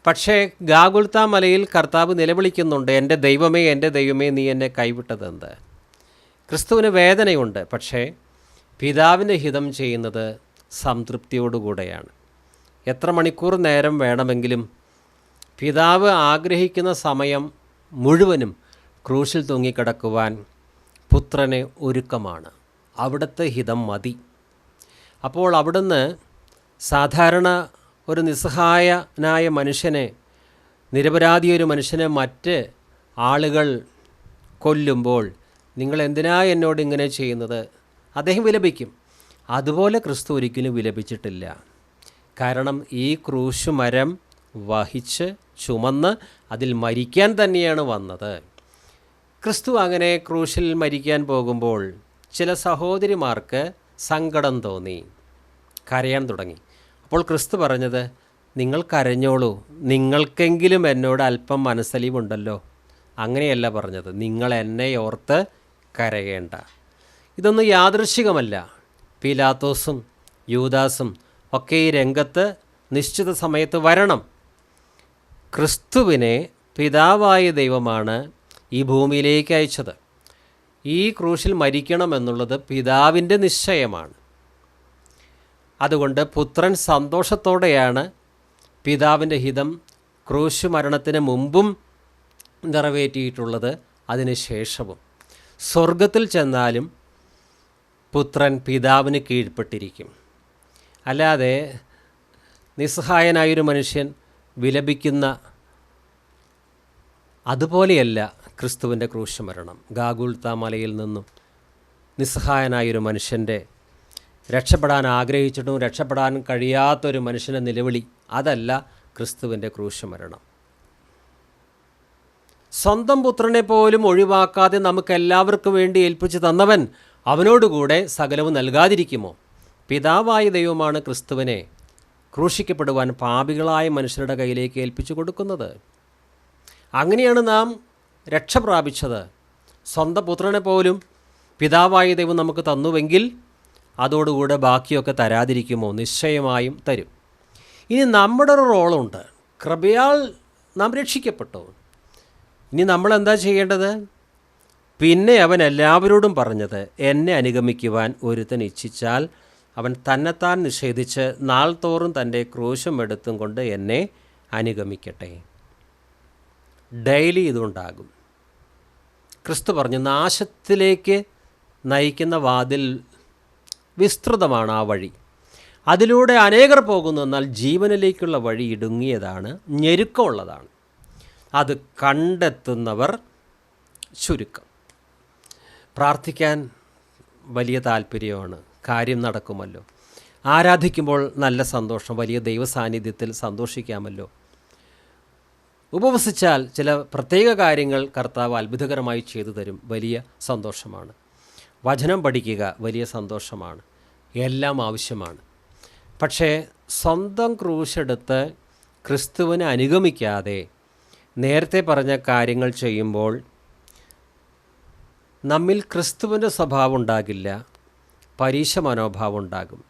പക്ഷേ ഗാഗുൽത്ത മലയിൽ കർത്താവ് നിലവിളിക്കുന്നുണ്ട്, എൻ്റെ ദൈവമേ എൻ്റെ ദൈവമേ നീ എന്നെ കൈവിട്ടതെന്ത്? ക്രിസ്തുവിന് വേദനയുണ്ട്, പക്ഷേ പിതാവിൻ്റെ ഹിതം ചെയ്യുന്നത് സംതൃപ്തിയോടുകൂടെയാണ്. എത്ര മണിക്കൂർ നേരം വേണമെങ്കിലും പിതാവ് ആഗ്രഹിക്കുന്ന സമയം മുഴുവനും ക്രൂശിൽ തൂങ്ങിക്കിടക്കുവാൻ പുത്രന് ഒരുക്കമാണ്. അവിടുത്തെ ഹിതം മതി. അപ്പോൾ അവിടുന്ന് സാധാരണ ഒരു നിസ്സഹായനായ മനുഷ്യനെ, നിരപരാധിയൊരു മനുഷ്യനെ മറ്റ് ആളുകൾ കൊല്ലുമ്പോൾ നിങ്ങൾ എന്തിനാ എന്നോട് ഇങ്ങനെ ചെയ്യുന്നത്? അദ്ദേഹം വിലപിക്കും. അതുപോലെ ക്രിസ്തു ഒരിക്കലും വിലപിച്ചിട്ടില്ല. കാരണം ഈ ക്രൂശ് മരം വഹിച്ച് ചുമന്ന് അതിൽ മരിക്കാൻ തന്നെയാണ് വന്നത്. ക്രിസ്തു അങ്ങനെ ക്രൂശിൽ മരിക്കാൻ പോകുമ്പോൾ ചില സഹോദരിമാർക്ക് സങ്കടം തോന്നി, കരയാൻ തുടങ്ങി. അപ്പോൾ ക്രിസ്തു പറഞ്ഞത്, നിങ്ങൾ കരഞ്ഞോളൂ, നിങ്ങൾക്കെങ്കിലും എന്നോട് അല്പം മനസ്സലിവുണ്ടല്ലോ. അങ്ങനെയല്ല പറഞ്ഞത്, നിങ്ങൾ എന്നെ ഓർത്ത് കരയേണ്ട. ഇതൊന്നും യാദൃശ്ചികമല്ല. പീലാത്തോസും യൂദാസും ഒക്കെ ഈ രംഗത്ത് നിശ്ചിത സമയത്ത് വരണം. ക്രിസ്തുവിനെ പിതാവായ ദൈവമാണ് ഈ ഭൂമിയിലേക്ക് അയച്ചത്. ഈ ക്രൂശിൽ മരിക്കണമെന്നുള്ളത് പിതാവിൻ്റെ നിശ്ചയമാണ്. അതുകൊണ്ട് പുത്രൻ സന്തോഷത്തോടെയാണ് പിതാവിൻ്റെ ഹിതം ക്രൂശ് മരണത്തിന് മുമ്പും നിറവേറ്റിയിട്ടുള്ളത്, അതിന് ശേഷവും. സ്വർഗത്തിൽ ചെന്നാലും പുത്രൻ പിതാവിന് കീഴ്പ്പെട്ടിരിക്കും. അല്ലാതെ നിസ്സഹായനായൊരു മനുഷ്യൻ വിലപിക്കുന്ന അതുപോലെയല്ല ക്രിസ്തുവിൻ്റെ ക്രൂശ് മരണം. ഗാഗുൽത്ത മലയിൽ നിന്നും നിസ്സഹായനായൊരു മനുഷ്യൻ്റെ, രക്ഷപ്പെടാൻ ആഗ്രഹിച്ചിട്ടും രക്ഷപ്പെടാൻ കഴിയാത്തൊരു മനുഷ്യൻ്റെ നിലവിളി, അതല്ല ക്രിസ്തുവിൻ്റെ ക്രൂശ് മരണം. സ്വന്തം പുത്രനെ പോലും ഒഴിവാക്കാതെ നമുക്കെല്ലാവർക്കും വേണ്ടി ഏൽപ്പിച്ചു തന്നവൻ അവനോടുകൂടെ സകലവും നൽകാതിരിക്കുമോ? പിതാവായ ദൈവമാണ് ക്രിസ്തുവിനെ ക്രൂശിക്കപ്പെടുവാൻ പാപികളായ മനുഷ്യരുടെ കയ്യിലേക്ക് ഏൽപ്പിച്ചു കൊടുക്കുന്നത്. അങ്ങനെയാണ് നാം രക്ഷ പ്രാപിച്ചത്. സ്വന്തം പുത്രനെ പോലും പിതാവായ ദൈവം നമുക്ക് തന്നുവെങ്കിൽ അതോടുകൂടെ ബാക്കിയൊക്കെ തരാതിരിക്കുമോ? നിശ്ചയമായും തരും. ഇനി നമ്മുടെ ഒരു റോളുണ്ട്. കൃപയാൽ നാം രക്ഷിക്കപ്പെട്ടു. ഇനി നമ്മളെന്താ ചെയ്യേണ്ടത്? പിന്നെ അവൻ എല്ലാവരോടും പറഞ്ഞത്, എന്നെ അനുഗമിക്കുവാൻ ഒരുത്തൻ ഇച്ഛിച്ചാൽ അവൻ തന്നെത്താൻ നിഷേധിച്ച് നാൾ തോറും തൻ്റെ ക്രൂശും എടുത്തും കൊണ്ട് എന്നെ അനുഗമിക്കട്ടെ. ഡെയിലി ഇതുണ്ടാകും. ക്രിസ്തു പറഞ്ഞു, നാശത്തിലേക്ക് നയിക്കുന്ന വാതിൽ വിസ്തൃതമാണ് ആ വഴി, അതിലൂടെ അനേകർ പോകുന്നു, എന്നാൽ ജീവനിലേക്കുള്ള വഴി ഇടുങ്ങിയതാണ്, ഞെരുക്കമുള്ളതാണ്, അത് കണ്ടെത്തുന്നവർ ചുരുക്കം. പ്രാർത്ഥിക്കാൻ വലിയ താല്പര്യമാണ്, കാര്യം നടക്കുമല്ലോ. ആരാധിക്കുമ്പോൾ നല്ല സന്തോഷം, വലിയ ദൈവസാന്നിധ്യത്തിൽ സന്തോഷിക്കാമല്ലോ. ഉപവസിച്ചാൽ ചില പ്രത്യേക കാര്യങ്ങൾ കർത്താവ് അത്ഭുതകരമായി ചെയ്തു തരും, വലിയ സന്തോഷമാണ്. വചനം പഠിക്കുക വലിയ സന്തോഷമാണ്, എല്ലാം ആവശ്യമാണ്. പക്ഷേ സ്വന്തം ക്രൂശെടുത്ത് ക്രിസ്തുവിനെ അനുഗമിക്കാതെ നേരത്തെ പറഞ്ഞ കാര്യങ്ങൾ ചെയ്യുമ്പോൾ നമ്മിൽ ക്രിസ്തുവിൻ്റെ സ്വഭാവം ഉണ്ടാകില്ല, പരീക്ഷ മനോഭാവം ഉണ്ടാകും.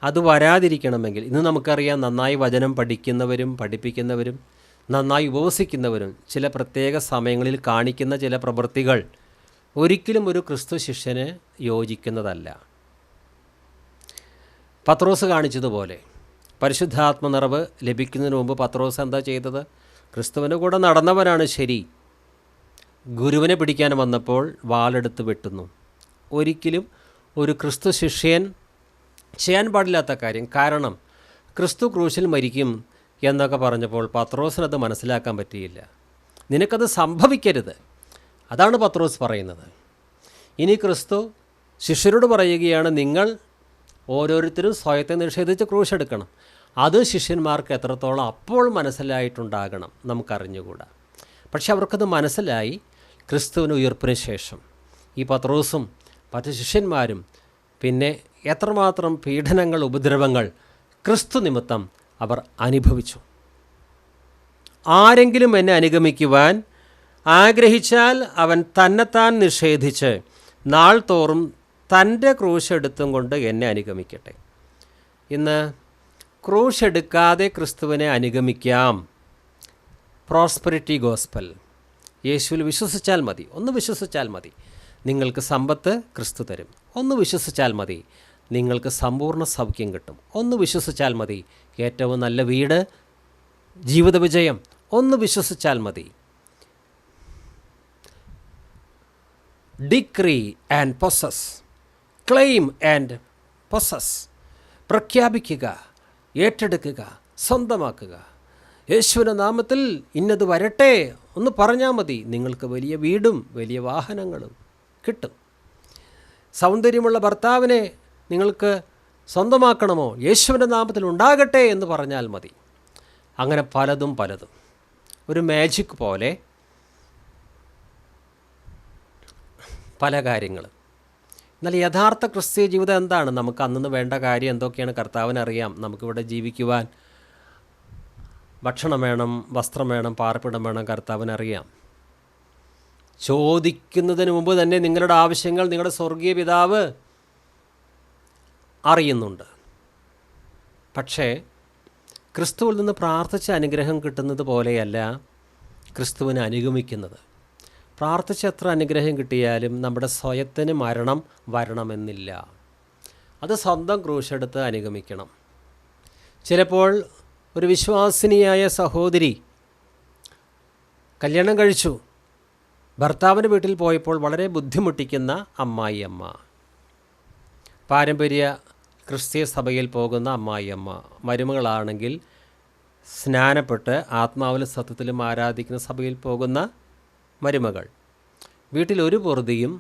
അത് വരാതിരിക്കണമെങ്കിൽ ഇന്ന് നമുക്കറിയാം, നന്നായി വചനം പഠിക്കുന്നവരും പഠിപ്പിക്കുന്നവരും നന്നായി ഉപവസിക്കുന്നവരും ചില പ്രത്യേക സമയങ്ങളിൽ കാണിക്കുന്ന ചില പ്രവൃത്തികൾ ഒരിക്കലും ഒരു ക്രിസ്തു ശിഷ്യന് യോജിക്കുന്നതല്ല. പത്രോസ് കാണിച്ചതുപോലെ പരിശുദ്ധാത്മ നിറവ് ലഭിക്കുന്നതിന് മുമ്പ് പത്രോസ് എന്താ ചെയ്തത്? ക്രിസ്തുവിൻ്റെ കൂടെ നടന്നവനാണ് ശരി, ഗുരുവിനെ പിടിക്കാൻ വന്നപ്പോൾ വാളെടുത്ത് വെട്ടുന്നു. ഒരിക്കലും ഒരു ക്രിസ്തു ശിഷ്യൻ ചെയ്യാൻ പാടില്ലാത്ത കാര്യം. കാരണം ക്രിസ്തു ക്രൂശിൽ മരിക്കും എന്നൊക്കെ പറഞ്ഞപ്പോൾ പത്രോസിനത് മനസ്സിലാക്കാൻ പറ്റിയില്ല. നിനക്കത് സംഭവിക്കരുത്, അതാണ് പത്രോസ് പറയുന്നത്. ഇനി ക്രിസ്തു ശിഷ്യരോട് പറയുകയാണ്, നിങ്ങൾ ഓരോരുത്തരും സ്വയത്തെ നിഷേധിച്ച് ക്രൂശെടുക്കണം. അത് ശിഷ്യന്മാർക്ക് എത്രത്തോളം അപ്പോൾ മനസ്സിലായിട്ടുണ്ടാകണം നമുക്കറിഞ്ഞുകൂടാ. പക്ഷെ അവർക്കത് മനസ്സിലായി ക്രിസ്തുവിന് ഉയർപ്പിന് ശേഷം. ഈ പത്രോസും മറ്റ് ശിഷ്യന്മാരും പിന്നെ എത്രമാത്രം പീഡനങ്ങൾ, ഉപദ്രവങ്ങൾ ക്രിസ്തു നിമിത്തം അവർ അനുഭവിച്ചു. ആരെങ്കിലും എന്നെ അനുഗമിക്കുവാൻ ആഗ്രഹിച്ചാൽ അവൻ തന്നെത്താൻ നിഷേധിച്ച് നാൾ തോറും തൻ്റെ ക്രൂശെടുത്തും കൊണ്ട് എന്നെ അനുഗമിക്കട്ടെ. ഇന്ന് ക്രൂശെടുക്കാതെ ക്രിസ്തുവിനെ അനുഗമിക്കാം. Prosperity gospel. യേശുവിൽ വിശ്വസിച്ചാൽ മതി, ഒന്ന് വിശ്വസിച്ചാൽ മതി, നിങ്ങൾക്ക് സമ്പത്ത് ക്രിസ്തു തരും. ഒന്ന് വിശ്വസിച്ചാൽ മതി, നിങ്ങൾക്ക് സമ്പൂർണ്ണ സൗഖ്യം കിട്ടും. ഒന്ന് വിശ്വസിച്ചാൽ മതി, ഏറ്റവും നല്ല വീട്, ജീവിത വിജയം. ഒന്ന് വിശ്വസിച്ചാൽ മതി. Decree and possess, claim and possess. പ്രഖ്യാപിക്കുക, ഏറ്റെടുക്കുക, സ്വന്തമാക്കുക. യേശുവിൻ്റെ നാമത്തിൽ ഇന്നത് വരട്ടെ ഒന്ന് പറഞ്ഞാൽ മതി, നിങ്ങൾക്ക് വലിയ വീടും വലിയ വാഹനങ്ങളും കിട്ടും. സൗന്ദര്യമുള്ള ഭർത്താവിനെ നിങ്ങൾക്ക് സ്വന്തമാക്കണമോ, യേശുവിൻ്റെ നാമത്തിൽ ഉണ്ടാകട്ടെ എന്ന് പറഞ്ഞാൽ മതി. അങ്ങനെ പലതും ഒരു മാജിക് പോലെ പല കാര്യങ്ങൾ. എന്നാൽ യഥാർത്ഥ ക്രിസ്തീയ ജീവിതം എന്താണ്? നമുക്ക് അന്നു വേണ്ട കാര്യം എന്തൊക്കെയാണ് കർത്താവിനറിയാം. നമുക്കിവിടെ ജീവിക്കുവാൻ ഭക്ഷണം വേണം, വസ്ത്രം വേണം, പാർപ്പിടം വേണം, കർത്താവിനറിയാം. ചോദിക്കുന്നതിന് മുമ്പ് തന്നെ നിങ്ങളുടെ ആവശ്യങ്ങൾ നിങ്ങളുടെ സ്വർഗീയ പിതാവ് അറിയുന്നുണ്ട്. പക്ഷേ ക്രിസ്തുവിൽ നിന്ന് പ്രാർത്ഥിച്ച അനുഗ്രഹം കിട്ടുന്നത് പോലെയല്ല ക്രിസ്തുവിനെ അനുഗമിക്കുന്നത്. പ്രാർത്ഥിച്ച എത്ര അനുഗ്രഹം കിട്ടിയാലും നമ്മുടെ സ്വയത്തിന് മരണം വരണമെന്നില്ല. അത് സ്വന്തം ക്രൂശെടുത്ത് അനുഗമിക്കണം. ചിലപ്പോൾ ഒരു വിശ്വാസിനിയായ സഹോദരി കല്യാണം കഴിച്ചു, ഭർത്താവിൻ്റെ വീട്ടിൽ പോയപ്പോൾ വളരെ ബുദ്ധിമുട്ടിക്കുന്ന അമ്മായിയമ്മ, പാരമ്പര്യ ക്രിസ്തീയ സഭയിൽ പോകുന്ന അമ്മായിയമ്മ, മരുമകളാണെങ്കിൽ സ്നാനപ്പെട്ട് ആത്മാവിലും സത്യത്തിലും ആരാധിക്കുന്ന സഭയിൽ പോകുന്ന മരുമകൾ. വീട്ടിലൊരു പൊറുതിയും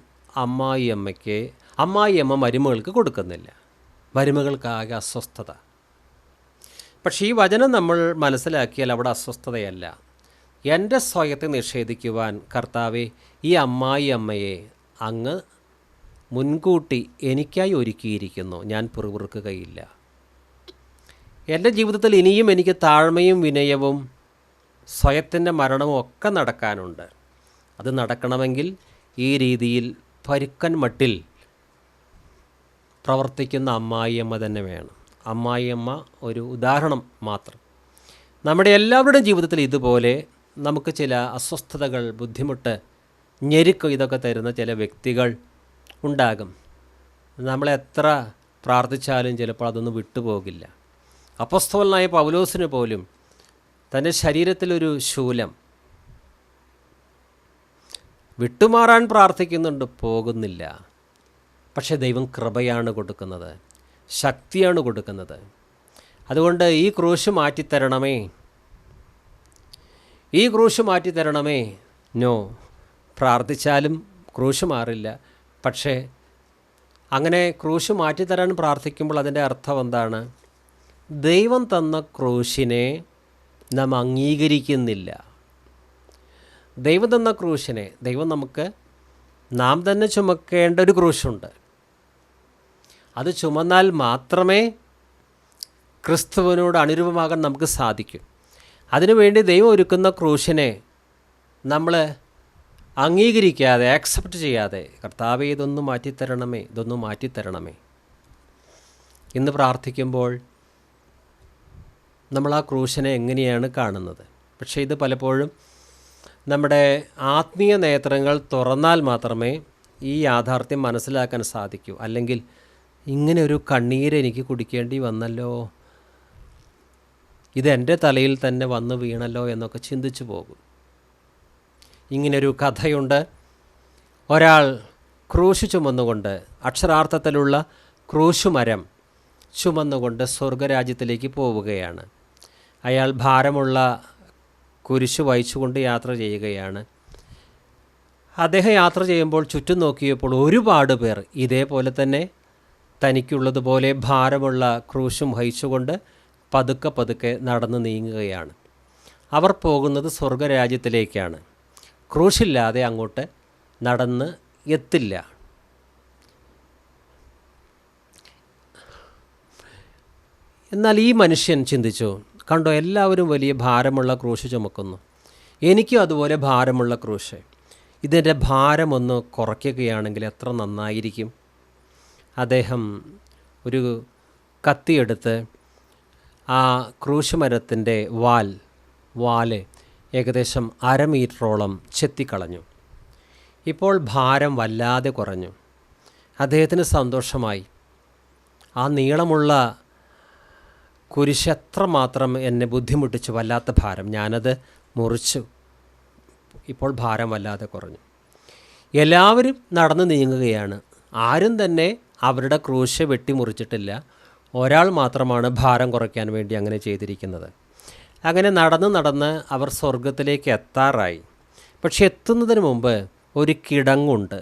അമ്മായിയമ്മ മരുമകൾക്ക് കൊടുക്കുന്നില്ല. മരുമകൾക്കാകെ അസ്വസ്ഥത. പക്ഷേ ഈ വചനം നമ്മൾ മനസ്സിലാക്കിയാൽ അവിടെ അസ്വസ്ഥതയല്ല. എൻ്റെ സ്വയത്തെ നിഷേധിക്കുവാൻ കർത്താവെ ഈ അമ്മായിയമ്മയെ അങ്ങ് മുൻകൂട്ടി എനിക്കായി ഒരുക്കിയിരിക്കുന്നു, ഞാൻ പിറുപിറുക്കുകയില്ല. എൻ്റെ ജീവിതത്തിൽ ഇനിയും എനിക്ക് താഴ്മയും വിനയവും സ്വയത്തിൻ്റെ മരണവും ഒക്കെ നടക്കാനുണ്ട്. അത് നടക്കണമെങ്കിൽ ഈ രീതിയിൽ പരുക്കൻ മട്ടിൽ പ്രവർത്തിക്കുന്ന അമ്മായിയമ്മ തന്നെ വേണം. അമ്മായിയമ്മ ഒരു ഉദാഹരണം മാത്രം. നമ്മുടെ എല്ലാവരുടെയും ജീവിതത്തിൽ ഇതുപോലെ നമുക്ക് ചില അസ്വസ്ഥതകൾ, ബുദ്ധിമുട്ട്, ഞെരുക്കം ഇതൊക്കെ തരുന്ന ചില വ്യക്തികൾ ഉണ്ടാകും. നമ്മളെത്ര പ്രാർത്ഥിച്ചാലും ചിലപ്പോൾ അതൊന്നും വിട്ടുപോകില്ല. അപ്പോസ്തലനായ പൗലോസിന് പോലും തൻ്റെ ശരീരത്തിലൊരു ശൂലം വിട്ടുമാറാൻ പ്രാർത്ഥിക്കുന്നുണ്ട്, പോകുന്നില്ല. പക്ഷേ ദൈവം കൃപയാണ് കൊടുക്കുന്നത്, ശക്തിയാണ് കൊടുക്കുന്നത്. അതുകൊണ്ട് ഈ ക്രൂശ് മാറ്റിത്തരണമേ, ഈ ക്രൂശ് മാറ്റിത്തരണമേ. നോ, പ്രാർത്ഥിച്ചാലും ക്രൂശ് മാറില്ല. പക്ഷേ അങ്ങനെ ക്രൂശ് മാറ്റിത്തരാൻ പ്രാർത്ഥിക്കുമ്പോൾ അതിൻ്റെ അർത്ഥം എന്താണ്? ദൈവം തന്ന ക്രൂശിനെ നാം അംഗീകരിക്കുന്നില്ല. ദൈവം തന്ന ക്രൂശിനെ നാം തന്നെ ചുമക്കേണ്ട ഒരു ക്രൂശുണ്ട്. അത് ചുമന്നാൽ മാത്രമേ ക്രിസ്തുവിനോട് അനുരൂപമാകാൻ നമുക്ക് സാധിക്കൂ. അതിനുവേണ്ടി ദൈവം ഒരുക്കുന്ന ക്രൂശിനെ നമ്മൾ അംഗീകരിക്കാതെ, ആക്സെപ്റ്റ് ചെയ്യാതെ, കർത്താവേ ഇതൊന്നും മാറ്റിത്തരണമേ ഇന്ന് പ്രാർത്ഥിക്കുമ്പോൾ നമ്മൾ ആ ക്രൂശിനെ എങ്ങനെയാണ് കാണുന്നത്? പക്ഷേ ഇത് പലപ്പോഴും നമ്മുടെ ആത്മീയ നേത്രങ്ങൾ തുറന്നാൽ മാത്രമേ ഈ യാഥാർത്ഥ്യം മനസ്സിലാക്കാൻ സാധിക്കൂ. അല്ലെങ്കിൽ ഇങ്ങനെ ഒരു കണ്ണീര് എനിക്ക് കുടിക്കേണ്ടി വന്നല്ലോ, ഇതെൻ്റെ തലയിൽ തന്നെ വന്ന് വീണല്ലോ എന്നൊക്കെ ചിന്തിച്ചു പോകും. ഇങ്ങനൊരു കഥയുണ്ട്. ഒരാൾ ക്രൂശ് ചുമന്നുകൊണ്ട്, അക്ഷരാർത്ഥത്തിലുള്ള ക്രൂശുമരം ചുമന്നുകൊണ്ട് സ്വർഗരാജ്യത്തിലേക്ക് പോവുകയാണ്. അയാൾ ഭാരമുള്ള കുരിശ് വഹിച്ചുകൊണ്ട് യാത്ര ചെയ്യുകയാണ്. അദ്ദേഹം യാത്ര ചെയ്യുമ്പോൾ ചുറ്റും നോക്കിയപ്പോൾ ഒരുപാട് പേർ ഇതേപോലെ തന്നെ തനിക്കുള്ളതുപോലെ ഭാരമുള്ള ക്രൂശും വഹിച്ചുകൊണ്ട് പതുക്കെ പതുക്കെ നടന്ന് നീങ്ങുകയാണ്. അവർ പോകുന്നത് സ്വർഗരാജ്യത്തിലേക്കാണ്. ക്രൂശില്ലാതെ അങ്ങോട്ട് നടന്ന് എത്തില്ല. എന്നാൽ ഈ മനുഷ്യൻ ചിന്തിച്ചു, കണ്ടോ, എല്ലാവരും വലിയ ഭാരമുള്ള ക്രൂശ് ചുമക്കുന്നു, എനിക്കും അതുപോലെ ഭാരമുള്ള ക്രൂശ്. ഇതിൻ്റെ ഭാരമൊന്ന് കുറയ്ക്കുകയാണെങ്കിൽ എത്ര നന്നായിരിക്കും. അദ്ദേഹം ഒരു കത്തിയെടുത്ത് ആ ക്രൂശ് മരത്തിൻ്റെ വാല് ഏകദേശം 1/2 മീറ്ററോളം ചെത്തിക്കളഞ്ഞു. ഇപ്പോൾ ഭാരം വല്ലാതെ കുറഞ്ഞു. അദ്ദേഹത്തിന് സന്തോഷമായി. ആ നീളമുള്ള കുരിശ് എത്രമാത്രം എന്നെ ബുദ്ധിമുട്ടിച്ചു, വല്ലാത്ത ഭാരം, ഞാനത് മുറിച്ചു. ഇപ്പോൾ ഭാരം വല്ലാതെ കുറഞ്ഞു. എല്ലാവരും നടന്നു നീങ്ങുകയാണ്. ആരും തന്നെ അവരുടെ ക്രൂശ് വെട്ടിമുറിച്ചിട്ടില്ല. ഒരാൾ മാത്രമാണ് ഭാരം കുറയ്ക്കാൻ വേണ്ടി അങ്ങനെ ചെയ്തിരിക്കുന്നത്. അങ്ങനെ നടന്ന് അവർ സ്വർഗത്തിലേക്ക് എത്താറായി. പക്ഷെ എത്തുന്നതിന് മുമ്പ് ഒരു കിടങ്ങുണ്ട്.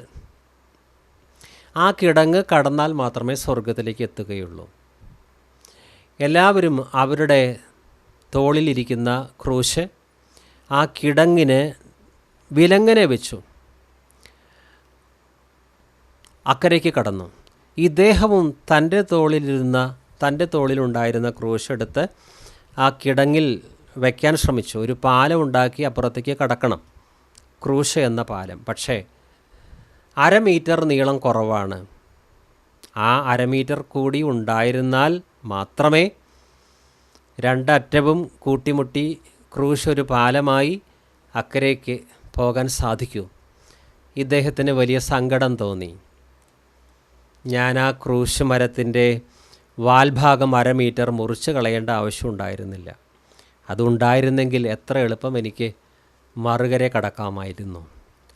ആ കിടങ്ങ് കടന്നാൽ മാത്രമേ സ്വർഗത്തിലേക്ക് എത്തുകയുള്ളൂ. എല്ലാവരും അവരുടെ തോളിലിരിക്കുന്ന ക്രൂശ് ആ കിടങ്ങിന് വിലങ്ങനെ വെച്ചു. അക്കരയ്ക്ക് കടന്നു. ഇദ്ദേഹവും തൻ്റെ തോളിലുണ്ടായിരുന്ന ക്രൂശ് എടുത്ത് ആ കിടങ്ങിൽ വയ്ക്കാൻ ശ്രമിച്ചു. ഒരു പാലം ഉണ്ടാക്കി അപ്പുറത്തേക്ക് കടക്കണം, ക്രൂശ് എന്ന പാലം. പക്ഷേ 1/2 മീറ്റർ നീളം കുറവാണ്. ആ 1/2 മീറ്റർ കൂടി ഉണ്ടായിരുന്നാൽ മാത്രമേ രണ്ടറ്റവും കൂട്ടിമുട്ടി ക്രൂശ് ഒരു പാലമായി അക്കരയ്ക്ക് പോകാൻ സാധിക്കൂ. ഇദ്ദേഹത്തിന് വലിയ സങ്കടം തോന്നി. ഞാൻ ആ ക്രൂശ് മരത്തിൻ്റെ വാൽഭാഗം 1/2 മീറ്റർ മുറിച്ച് കളയേണ്ട ആവശ്യമുണ്ടായിരുന്നില്ല. അതുണ്ടായിരുന്നെങ്കിൽ എത്ര എളുപ്പം എനിക്ക് മറുകരെ കടക്കാമായിരുന്നു.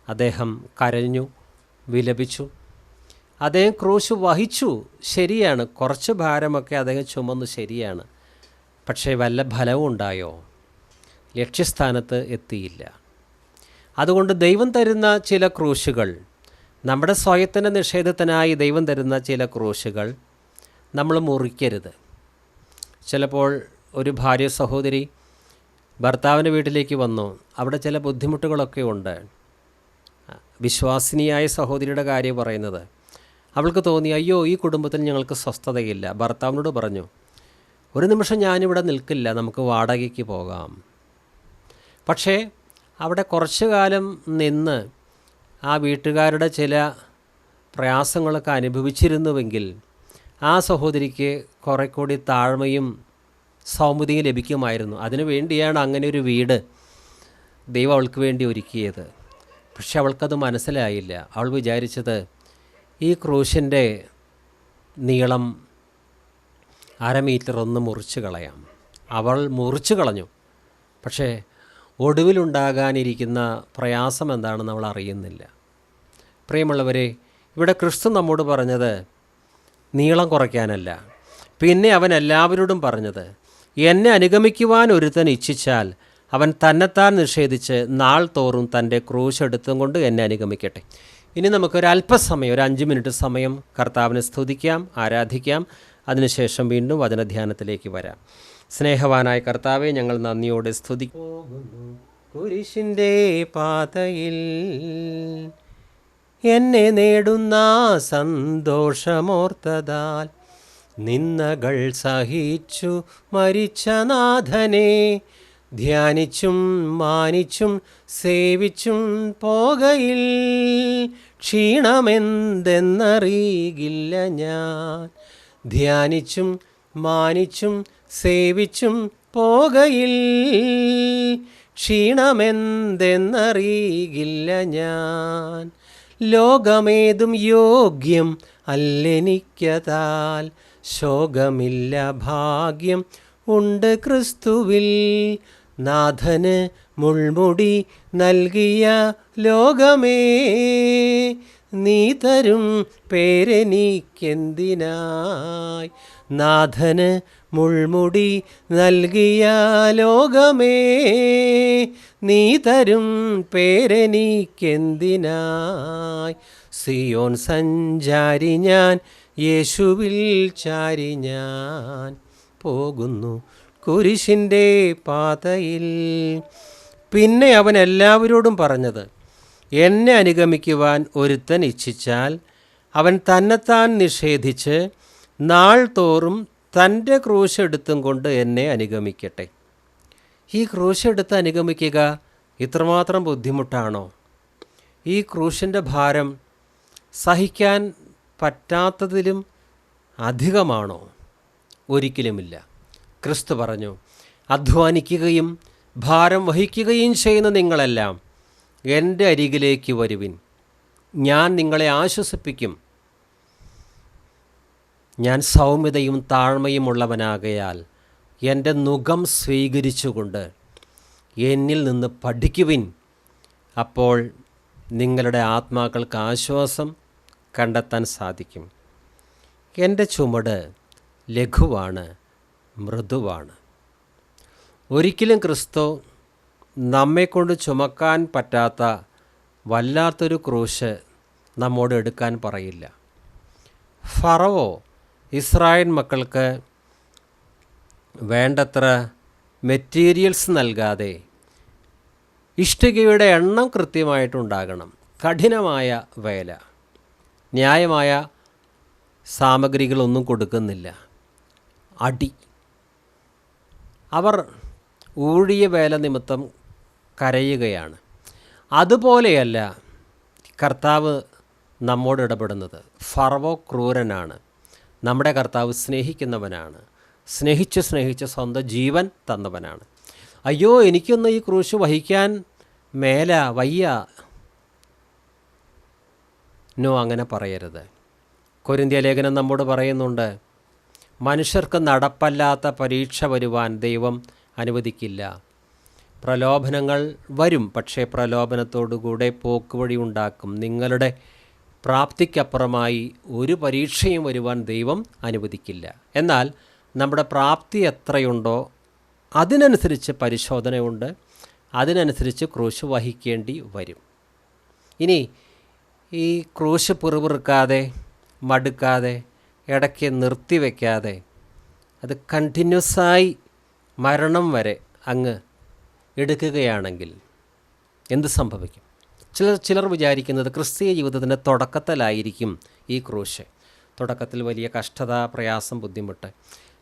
അദ്ദേഹം കരഞ്ഞു, വിലപിച്ചു. അദ്ദേഹം ക്രൂശ് വഹിച്ചു, ശരിയാണ്, കുറച്ച് ഭാരമൊക്കെ അദ്ദേഹം ചുമന്നു, ശരിയാണ്. പക്ഷേ വല്ല ഫലവും ഉണ്ടായോ? ലക്ഷ്യസ്ഥാനത്ത് എത്തിയില്ല. അതുകൊണ്ട് ദൈവം തരുന്ന ചില ക്രൂശുകൾ, നമ്മുടെ സ്വയത്തിൻ്റെ നിഷേധത്തിനായി ദൈവം തരുന്ന ചില ക്രൂശുകൾ നമ്മൾ മുറിക്കരുത്. ചിലപ്പോൾ ഒരു ഭാര്യ സഹോദരി ഭർത്താവിൻ്റെ വീട്ടിലേക്ക് വന്നു. അവിടെ ചില ബുദ്ധിമുട്ടുകളൊക്കെ ഉണ്ട്. വിശ്വാസിനിയായ സഹോദരിയുടെ കാര്യം പറയുന്നത്. അവൾക്ക് തോന്നി, അയ്യോ, ഈ കുടുംബത്തിൽ ഞങ്ങൾക്ക് സ്വസ്ഥതയില്ല. ഭർത്താവിനോട് പറഞ്ഞു, ഒരു നിമിഷം ഞാനിവിടെ നിൽക്കില്ല, നമുക്ക് വാടകയ്ക്ക് പോകാം. പക്ഷേ അവിടെ കുറച്ചു കാലം നിന്ന് ആ വീട്ടുകാരുടെ ചില പ്രയാസങ്ങളൊക്കെ അനുഭവിച്ചിരുന്നുവെങ്കിൽ ആ സഹോദരിക്ക് കുറെ കൂടി താഴ്മയും സൗമ്യതയും ലഭിക്കുമായിരുന്നു. അതിനു വേണ്ടിയാണ് അങ്ങനെ ഒരു വീട് ദൈവം അവൾക്ക് വേണ്ടി ഒരുക്കിയത്. പക്ഷെ അവൾക്കത് മനസ്സിലായില്ല. അവൾ വിചാരിച്ചത് ഈ ക്രൂശിൻ്റെ നീളം 1/2 മീറ്റർ ഒന്ന് മുറിച്ച് കളയാം. അവൾ മുറിച്ച് കളഞ്ഞു. പക്ഷേ ഒടുവിലുണ്ടാകാനിരിക്കുന്ന പ്രയാസം എന്താണെന്ന് അവൾ അറിയുന്നില്ല. പ്രിയമുള്ളവരെ, ഇവിടെ ക്രിസ്തു നമ്മോട് പറഞ്ഞത് നീളം കുറയ്ക്കാനല്ല. പിന്നെ അവൻ എല്ലാവരോടും പറഞ്ഞത്, എന്നെ അനുഗമിക്കുവാൻ ഒരുത്തൻ ഇച്ഛിച്ചാൽ അവൻ തന്നെത്താൻ നിഷേധിച്ച് നാൾ തോറും തൻ്റെ ക്രൂശ് എടുത്തും കൊണ്ട് എന്നെ അനുഗമിക്കട്ടെ. ഇനി നമുക്കൊരല്പസമയം, ഒരു 5 മിനിറ്റ് സമയം കർത്താവിനെ സ്തുതിക്കാം, ആരാധിക്കാം. അതിനുശേഷം വീണ്ടും വചനധ്യാനത്തിലേക്ക് വരാം. സ്നേഹവാനായ കർത്താവെ, ഞങ്ങൾ നന്ദിയോടെ സ്തുതിക്കുന്നു. കുരിശിൻ്റെ പാതയിൽ എന്നെ നേടുന്ന സന്തോഷമോർത്തതാൽ നിന്ദകൾ സഹിച്ചു മരിച്ച നാഥനെ ധ്യാനിച്ചും മാനിച്ചും സേവിച്ചും പോകയിൽ ക്ഷീണമെന്തെന്നറിയില്ല ഞാൻ. ധ്യാനിച്ചും മാനിച്ചും സേവിച്ചും പോകയിൽ ക്ഷീണമെന്തെന്നറിയില്ല ഞാൻ. ലോകമേതും യോഗ്യം അല്ലെനിക്കതാൽ ശോകമില്ല ഭാഗ്യം ഉണ്ട് ക്രിസ്തുവിൽ. നാഥന് മുൾമുടി നൽകിയ ലോകമേ, നീ തരും പേരെനിക്കെന്തിനായി. നാഥന് മുൾമുടി നൽകിയ ലോകമേ, നീ തരും പേരെനിക്കെന്തിനായി. സിയോൻ സഞ്ചാരി ഞാൻ, യേശുവിൽ ചാരി ഞാൻ പോകുന്നു കുരിശിൻ്റെ പാതയിൽ. പിന്നെ അവൻ എല്ലാവരോടും പറഞ്ഞത്, എന്നെ അനുഗമിക്കുവാൻ ഒരുത്തൻ ഇച്ഛിച്ചാൽ അവൻ തന്നെത്താൻ നിഷേധിച്ച് നാൾ തോറും തൻ്റെ ക്രൂശെടുത്തും കൊണ്ട് എന്നെ അനുഗമിക്കട്ടെ. ഈ ക്രൂശെടുത്ത് അനുഗമിക്കുക ഇത്രമാത്രം ബുദ്ധിമുട്ടാണോ? ഈ ക്രൂശിൻ്റെ ഭാരം സഹിക്കാൻ പറ്റാത്തതിലും അധികമാണോ? ഒരിക്കലുമില്ല. ക്രിസ്തു പറഞ്ഞു, അധ്വാനിക്കുകയും ഭാരം വഹിക്കുകയും ചെയ്യുന്ന നിങ്ങളെല്ലാം എൻ്റെ അരികിലേക്ക് വരുവിൻ, ഞാൻ നിങ്ങളെ ആശ്വസിപ്പിക്കും. ഞാൻ സൗമ്യതയും താഴ്മയും ഉള്ളവനാകയാൽ എൻ്റെ നുകം സ്വീകരിച്ചുകൊണ്ട് എന്നിൽ നിന്ന് പഠിക്കുവിൻ. അപ്പോൾ നിങ്ങളുടെ ആത്മാക്കൾക്ക് ആശ്വാസം കണ്ടെത്താൻ സാധിക്കും. എൻ്റെ ചുമട് ലഘുവാണ്, മൃദുവാണ്. ഒരിക്കലും ക്രിസ്തു നമ്മെക്കൊണ്ട് ചുമക്കാൻ പറ്റാത്ത വല്ലാത്തൊരു ക്രൂശ് നമ്മോട് എടുക്കാൻ പറയില്ല. ഫറവോ ഇസ്രായേൽ മക്കൾക്ക് വേണ്ടത്ര മെറ്റീരിയൽസ് നൽകാതെ ഇഷ്ടികയുടെ എണ്ണം കൃത്യമായിട്ടുണ്ടാകണം, കഠിനമായ വേല, ന്യായമായ സാമഗ്രികളൊന്നും കൊടുക്കുന്നില്ല, അടി. അവർ ഊഴിയ വേല നിമിത്തം കരയുകയാണ്. അതുപോലെയല്ല കർത്താവ് നമ്മോട് ഇടപെടുന്നത്. ഫറവോ ക്രൂരനാണ്, നമ്മുടെ കർത്താവ് സ്നേഹിക്കുന്നവനാണ്, സ്നേഹിച്ച് സ്വന്തം ജീവൻ തന്നവനാണ്. അയ്യോ, എനിക്കൊന്നും ഈ ക്രൂശ് വഹിക്കാൻ വയ്യ. നോ, അങ്ങനെ പറയരുത്. കൊരിന്ത്യ ലേഖനം നമ്മോട് പറയുന്നുണ്ട്, മനുഷ്യർക്ക് നടപ്പല്ലാത്ത പരീക്ഷ വരുവാൻ ദൈവം അനുവദിക്കില്ല. പ്രലോഭനങ്ങൾ വരും, പക്ഷേ പ്രലോഭനത്തോടുകൂടെ പോക്കുവഴി ഉണ്ടാക്കും. നിങ്ങളുടെ പ്രാപ്തിക്കപ്പുറമായി ഒരു പരീക്ഷയും വരുവാൻ ദൈവം അനുവദിക്കില്ല. എന്നാൽ നമ്മുടെ പ്രാപ്തി എത്രയുണ്ടോ അതിനനുസരിച്ച് പരിശോധനയുണ്ട്, അതിനനുസരിച്ച് ക്രൂശ് വഹിക്കേണ്ടി വരും. ഇനി ഈ ക്രൂശ് പിറുപിറുക്കാതെ, മടുക്കാതെ, ഇടയ്ക്ക് നിർത്തിവെക്കാതെ അത് കണ്ടിന്യൂസായി മരണം വരെ അങ്ങ് എടുക്കുകയാണെങ്കിൽ എന്ത് സംഭവിക്കും? ചിലർ വിചാരിക്കുന്നത് ക്രിസ്തീയ ജീവിതത്തിൻ്റെ തുടക്കത്തിലായിരിക്കും ഈ ക്രൂശ്. തുടക്കത്തിൽ വലിയ കഷ്ടത, പ്രയാസം, ബുദ്ധിമുട്ട്.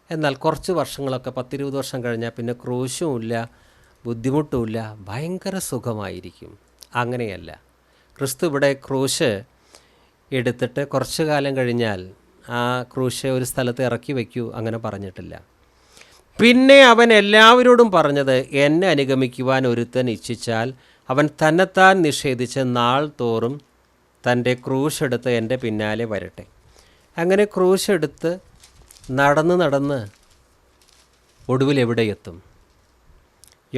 എന്നാൽ കുറച്ച് വർഷങ്ങളൊക്കെ 10-20 വർഷം കഴിഞ്ഞാൽ പിന്നെ ക്രൂശുമില്ല, ബുദ്ധിമുട്ടുമില്ല, ഭയങ്കര സുഖമായിരിക്കും. അങ്ങനെയല്ല. ക്രിസ്തു ഇവിടെ ക്രൂശ് എടുത്തിട്ട് കുറച്ച് കാലം കഴിഞ്ഞാൽ ആ ക്രൂശ് ഒരു സ്ഥലത്ത് ഇറക്കി വയ്ക്കൂ, അങ്ങനെ പറഞ്ഞിട്ടില്ല. പിന്നെ അവൻ എല്ലാവരോടും പറഞ്ഞത്, എന്നെ അനുഗമിക്കുവാൻ ഒരുത്തൻ ഇച്ഛിച്ചാൽ അവൻ തന്നെത്താൻ നിഷേധിച്ച് നാൾ തോറും തൻ്റെ ക്രൂശെടുത്ത് എൻ്റെ പിന്നാലെ വരട്ടെ. അങ്ങനെ ക്രൂശെടുത്ത് നടന്ന് ഒടുവിൽ എവിടെ എത്തും?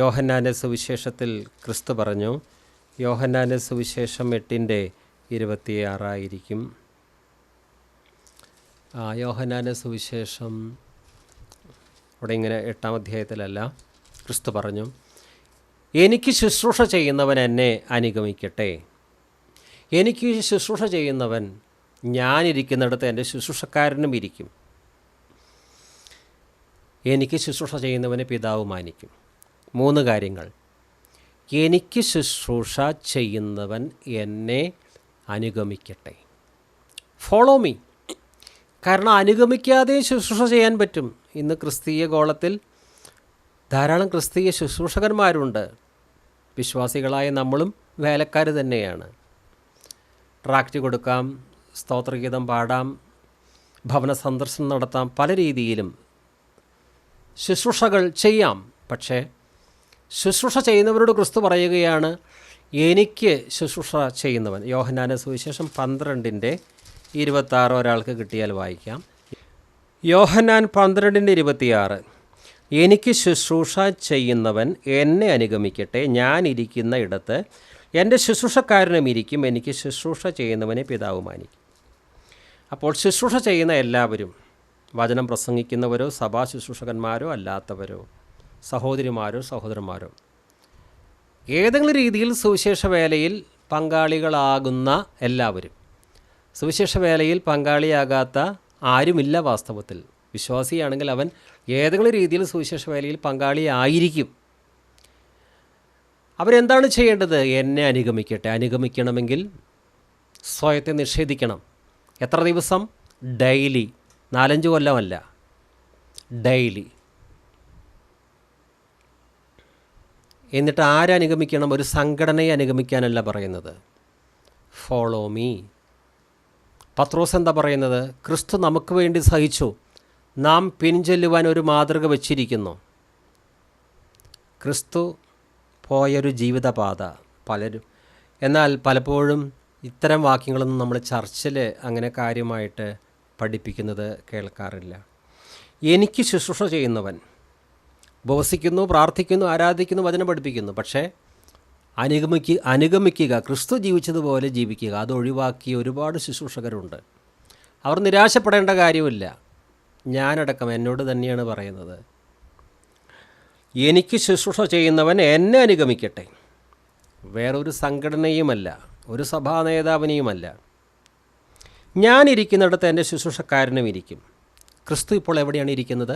യോഹന്നാൻ്റെ സുവിശേഷത്തിൽ ക്രിസ്തു പറഞ്ഞു, യോഹന്നാൻ്റെ സുവിശേഷം 8:26 യോഹന്നാൻ്റെ സുവിശേഷം അവിടെ ഇങ്ങനെ 8-ാം അധ്യായത്തിലല്ല, ക്രിസ്തു പറഞ്ഞു, എനിക്ക് ശുശ്രൂഷ ചെയ്യുന്നവൻ എന്നെ അനുഗമിക്കട്ടെ. എനിക്ക് ശുശ്രൂഷ ചെയ്യുന്നവൻ ഞാനിരിക്കുന്നിടത്ത് എൻ്റെ ശുശ്രൂഷക്കാരനും ഇരിക്കും. എനിക്ക് ശുശ്രൂഷ ചെയ്യുന്നവനെ പിതാവ് മാനിക്കും. 3 കാര്യങ്ങൾ. എനിക്ക് ശുശ്രൂഷ ചെയ്യുന്നവൻ എന്നെ അനുഗമിക്കട്ടെ. Follow me. കാരണം അനുഗമിക്കാതെ ശുശ്രൂഷ ചെയ്യാൻ പറ്റും. ഇന്ന് ക്രിസ്തീയ ഗോളത്തിൽ ധാരാളം ക്രിസ്തീയ ശുശ്രൂഷകന്മാരുണ്ട്. വിശ്വാസികളായ നമ്മളും വേലക്കാർ തന്നെയാണ്. ട്രാക്റ്റ് കൊടുക്കാം, സ്തോത്രഗീതം പാടാം, ഭവന സന്ദർശനം നടത്താം, പല രീതിയിലും ശുശ്രൂഷകൾ ചെയ്യാം. പക്ഷേ ശുശ്രൂഷ ചെയ്യുന്നവരോട് ക്രിസ്തു പറയുകയാണ്, എനിക്ക് ശുശ്രൂഷ ചെയ്യുന്നവൻ. യോഹന്നാന്റെ സുവിശേഷം 12:26 ഒരാൾക്ക് കിട്ടിയാൽ വായിക്കാം. യോഹന്നാൻ 12:26. എനിക്ക് ശുശ്രൂഷ ചെയ്യുന്നവൻ എന്നെ അനുഗമിക്കട്ടെ. ഞാൻ ഇരിക്കുന്ന ഇടത്ത് എൻ്റെ ശുശ്രൂഷക്കാരനും ഇരിക്കും. എനിക്ക് ശുശ്രൂഷ ചെയ്യുന്നവനെ പിതാവ് മാനിക്കും. അപ്പോൾ ശുശ്രൂഷ ചെയ്യുന്ന എല്ലാവരും, വചനം പ്രസംഗിക്കുന്നവരോ സഭാ ശുശ്രൂഷകന്മാരോ അല്ലാത്തവരോ, സഹോദരിമാരോ സഹോദരന്മാരോ, ഏതെങ്കിലും രീതിയിൽ സുവിശേഷ വേലയിൽ പങ്കാളികളാകുന്ന എല്ലാവരും, സുവിശേഷ വേലയിൽ പങ്കാളിയാകാത്ത ആരുമില്ല. വാസ്തവത്തിൽ വിശ്വാസിയാണെങ്കിൽ അവൻ ഏതെങ്കിലും രീതിയിൽ സുവിശേഷ വേലയിൽ പങ്കാളിയായിരിക്കും. അവരെന്താണ് ചെയ്യേണ്ടത്? എന്നെ അനുഗമിക്കട്ടെ. അനുഗമിക്കണമെങ്കിൽ സ്വയത്തെ നിഷേധിക്കണം. എത്ര ദിവസം? ഡെയിലി. 4-5 കൊല്ലമല്ല, ഡെയിലി. എന്നിട്ട് ആരനുഗമിക്കണം? ഒരു സംഘടനയെ അനുഗമിക്കാനല്ല പറയുന്നത്. Follow me. പത്രോസ് എന്താ പറയുന്നത്? ക്രിസ്തു നമുക്ക് വേണ്ടി സഹിച്ചു, നാം പിൻചെല്ലുവാൻ ഒരു മാതൃക വച്ചിരിക്കുന്നു. ക്രിസ്തു പോയൊരു ജീവിതപാത പലരും, എന്നാൽ പലപ്പോഴും ഇത്തരം വാക്യങ്ങളൊന്നും നമ്മൾ ചർച്ചിൽ അങ്ങനെ കാര്യമായിട്ട് പഠിപ്പിക്കുന്നത് കേൾക്കാറില്ല. എനിക്ക് ശുശ്രൂഷ ചെയ്യുന്നവൻ ഉപവസിക്കുന്നു, പ്രാർത്ഥിക്കുന്നു, ആരാധിക്കുന്നു, വചനം പഠിപ്പിക്കുന്നു. പക്ഷേ അനുഗമിക്കുക, ക്രിസ്തു ജീവിച്ചതുപോലെ ജീവിക്കുക, അത് ഒഴിവാക്കിയ ഒരുപാട് ശുശ്രൂഷകരുണ്ട്. അവർ നിരാശപ്പെടേണ്ട കാര്യമില്ല. ഞാനടക്കം എന്നോട് തന്നെയാണ് പറയുന്നത്. എനിക്ക് ശുശ്രൂഷ ചെയ്യുന്നവൻ എന്നെ അനുഗമിക്കട്ടെ. വേറൊരു സംഘടനയുമല്ല, ഒരു സഭാ നേതാവിനെയുമല്ല. ഞാനിരിക്കുന്നിടത്ത് എൻ്റെ ശുശ്രൂഷക്കാരനും ഇരിക്കും. ക്രിസ്തു ഇപ്പോൾ എവിടെയാണ് ഇരിക്കുന്നത്?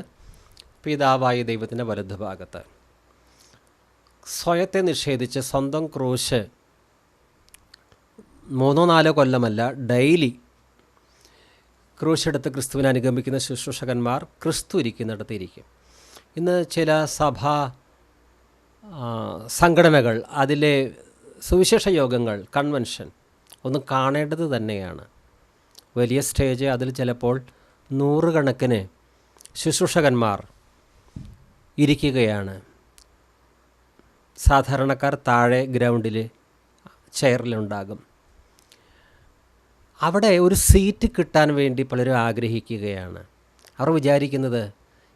പിതാവായ ദൈവത്തിൻ്റെ വലതുഭാഗത്ത്. സ്വയത്തെ നിഷേധിച്ച് സ്വന്തം ക്രൂശ് 3-4 കൊല്ലമല്ല, ഡെയിലി ക്രൂശെടുത്ത് ക്രിസ്തുവിനെ അനുഗമിക്കുന്ന ശുശ്രൂഷകന്മാർ ക്രിസ്തു ഇരിക്കുന്നിടത്ത് ഇരിക്കും. ഇന്ന് ചില സഭാ സംഘടനകൾ, അതിലെ സുവിശേഷ യോഗങ്ങൾ, കൺവെൻഷൻ ഒന്ന് കാണേണ്ടത് തന്നെയാണ്. വലിയ സ്റ്റേജ്, അതിൽ ചിലപ്പോൾ 100 കണക്കിന് ശുശ്രൂഷകന്മാർ ഇരിക്കുകയാണ്. സാധാരണക്കാർ താഴെ ഗ്രൗണ്ടിൽ ചെയറിലുണ്ടാകും. അവിടെ ഒരു സീറ്റ് കിട്ടാൻ വേണ്ടി പലരും ആഗ്രഹിക്കുകയാണ്. അവർ വിചാരിക്കുന്നത്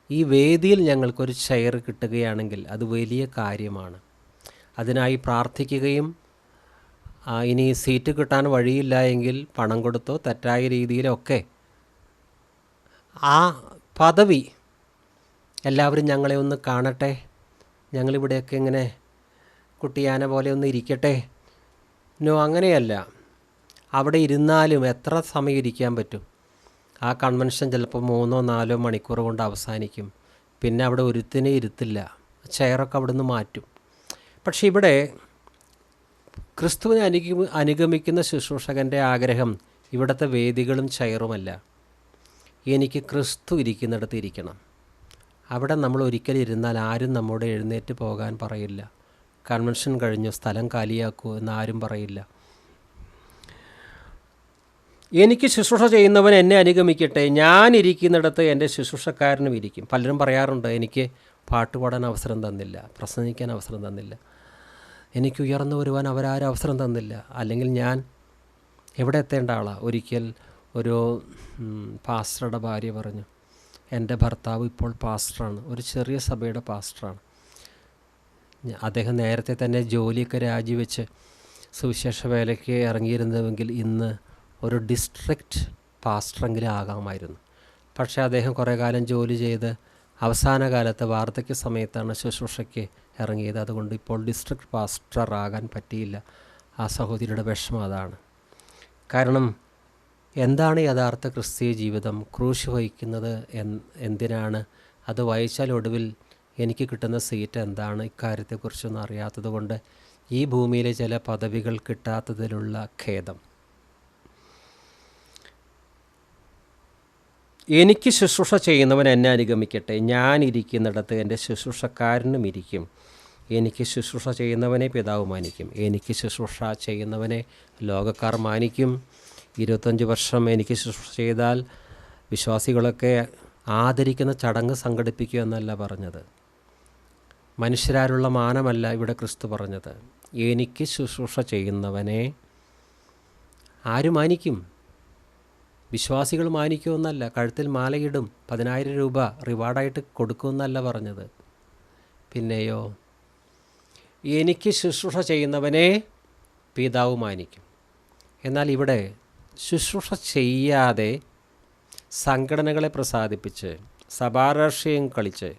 ഈ വേദിയിൽ ഞങ്ങൾക്കൊരു ചെയർ കിട്ടുകയാണെങ്കിൽ അത് വലിയ കാര്യമാണ്. അതിനായി പ്രാർത്ഥിക്കുകയും ഇനി സീറ്റ് കിട്ടാൻ വഴിയില്ല എങ്കിൽ പണം കൊടുത്തോ തെറ്റായ രീതിയിലൊക്കെ ആ പദവി, എല്ലാവരും ഞങ്ങളെ ഒന്ന് കാണട്ടെ, ഞങ്ങളിവിടെയൊക്കെ ഇങ്ങനെ കുട്ടിയാന പോലെ ഒന്ന് ഇരിക്കട്ടെ. നോ, അങ്ങനെയല്ല. അവിടെ ഇരുന്നാലും എത്ര സമയം ഇരിക്കാൻ പറ്റും? ആ കൺവെൻഷൻ ചിലപ്പോൾ 3-4 മണിക്കൂർ കൊണ്ട് അവസാനിക്കും. പിന്നെ അവിടെ ഒരുത്തിനെ ഇരുത്തില്ല, ചെയറൊക്കെ അവിടെ നിന്ന് മാറ്റും. പക്ഷേ ഇവിടെ ക്രിസ്തുവിനെ അനുഗമിക്കുന്ന ശുശ്രൂഷകൻ്റെ ആഗ്രഹം ഇവിടുത്തെ വേദികളും ചെയറുമല്ല. എനിക്ക് ക്രിസ്തു ഇരിക്കുന്നിടത്ത് ഇരിക്കണം. അവിടെ നമ്മൾ ഒരിക്കലും ഇരുന്നാൽ ആരും നമ്മോട് എഴുന്നേറ്റ് പോകാൻ പറയില്ല. കൺവെൻഷൻ കഴിഞ്ഞു, സ്ഥലം കാലിയാക്കൂ എന്നാരും പറയില്ല. എനിക്ക് ശുശ്രൂഷ ചെയ്യുന്നവൻ എന്നെ അനുഗമിക്കട്ടെ. ഞാൻ ഇരിക്കുന്നിടത്ത് എൻ്റെ ശുശ്രൂഷക്കാരനും ഇരിക്കും. പലരും പറയാറുണ്ട്, എനിക്ക് പാട്ടുപാടാൻ അവസരം തന്നില്ല, പ്രസംഗിക്കാൻ അവസരം തന്നില്ല, എനിക്ക് ഉയർന്നു വരുവാൻ അവരാരും അവസരം തന്നില്ല, അല്ലെങ്കിൽ ഞാൻ എവിടെ എത്തേണ്ട ആളാണ്. ഒരിക്കൽ ഒരു പാസ്റ്ററുടെ ഭാര്യ പറഞ്ഞു, എൻ്റെ ഭർത്താവ് ഇപ്പോൾ പാസ്റ്ററാണ്, ഒരു ചെറിയ സഭയുടെ പാസ്റ്ററാണ്. അദ്ദേഹം നേരത്തെ തന്നെ ജോലിയൊക്കെ രാജിവെച്ച് സുവിശേഷ വേലയ്ക്ക് ഇറങ്ങിയിരുന്നുവെങ്കിൽ ഇന്ന് ഒരു ഡിസ്ട്രിക്റ്റ് പാസ്റ്ററെങ്കിലും ആകാമായിരുന്നു. പക്ഷേ അദ്ദേഹം കുറേ കാലം ജോലി ചെയ്ത് അവസാന കാലത്ത് വാർദ്ധക്യ സമയത്താണ് ശുശ്രൂഷയ്ക്ക് ഇറങ്ങിയത്. അതുകൊണ്ട് ഇപ്പോൾ ഡിസ്ട്രിക്റ്റ് പാസ്റ്റർ ആകാൻ പറ്റിയില്ല. ആ സഹോദരിയുടെ വിഷമം അതാണ്. കാരണം എന്താണ് യഥാർത്ഥ ക്രിസ്തീയ ജീവിതം? ക്രൂശ് വഹിക്കുന്നത് എന്തിനാണ്? അത് വഹിച്ചാൽ ഒടുവിൽ എനിക്ക് കിട്ടുന്ന സീറ്റ് എന്താണ്? ഇക്കാര്യത്തെക്കുറിച്ചൊന്നും അറിയാത്തത് കൊണ്ട് ഈ ഭൂമിയിലെ ചില പദവികൾ കിട്ടാത്തതിലുള്ള ഖേദം. എനിക്ക് ശുശ്രൂഷ ചെയ്യുന്നവൻ എന്നെ അനുഗമിക്കട്ടെ. ഞാൻ ഇരിക്കുന്നിടത്ത് എൻ്റെ ശുശ്രൂഷക്കാരനും ഇരിക്കും. എനിക്ക് ശുശ്രൂഷ ചെയ്യുന്നവനെ പിതാവ് മാനിക്കും. എനിക്ക് ശുശ്രൂഷ ചെയ്യുന്നവനെ ലോകക്കാർ മാനിക്കും. 25 വർഷം എനിക്ക് ശുശ്രൂഷ ചെയ്താൽ വിശ്വാസികളൊക്കെ ആദരിക്കുന്ന ചടങ്ങ് സംഘടിപ്പിക്കുക എന്നല്ല പറഞ്ഞത്. മനുഷ്യരാലുള്ള മാനമല്ല ഇവിടെ ക്രിസ്തു പറഞ്ഞത്. എനിക്ക് ശുശ്രൂഷ ചെയ്യുന്നവനെ ആര് മാനിക്കും? വിശ്വാസികൾ മാനിക്കുമെന്നല്ല, കഴുത്തിൽ മാലയിടും, 10,000 രൂപ റിവാർഡായിട്ട് കൊടുക്കുമെന്നല്ല പറഞ്ഞത്. പിന്നെയോ, എനിക്ക് ശുശ്രൂഷ ചെയ്യുന്നവനെ പിതാവ് മാനിക്കും. എന്നാൽ ഇവിടെ ശുശ്രൂഷ ചെയ്യാതെ സംഘടനകളെ പ്രസാദിപ്പിച്ച് സഭാരാഷ്ട്രീയം കളിച്ച്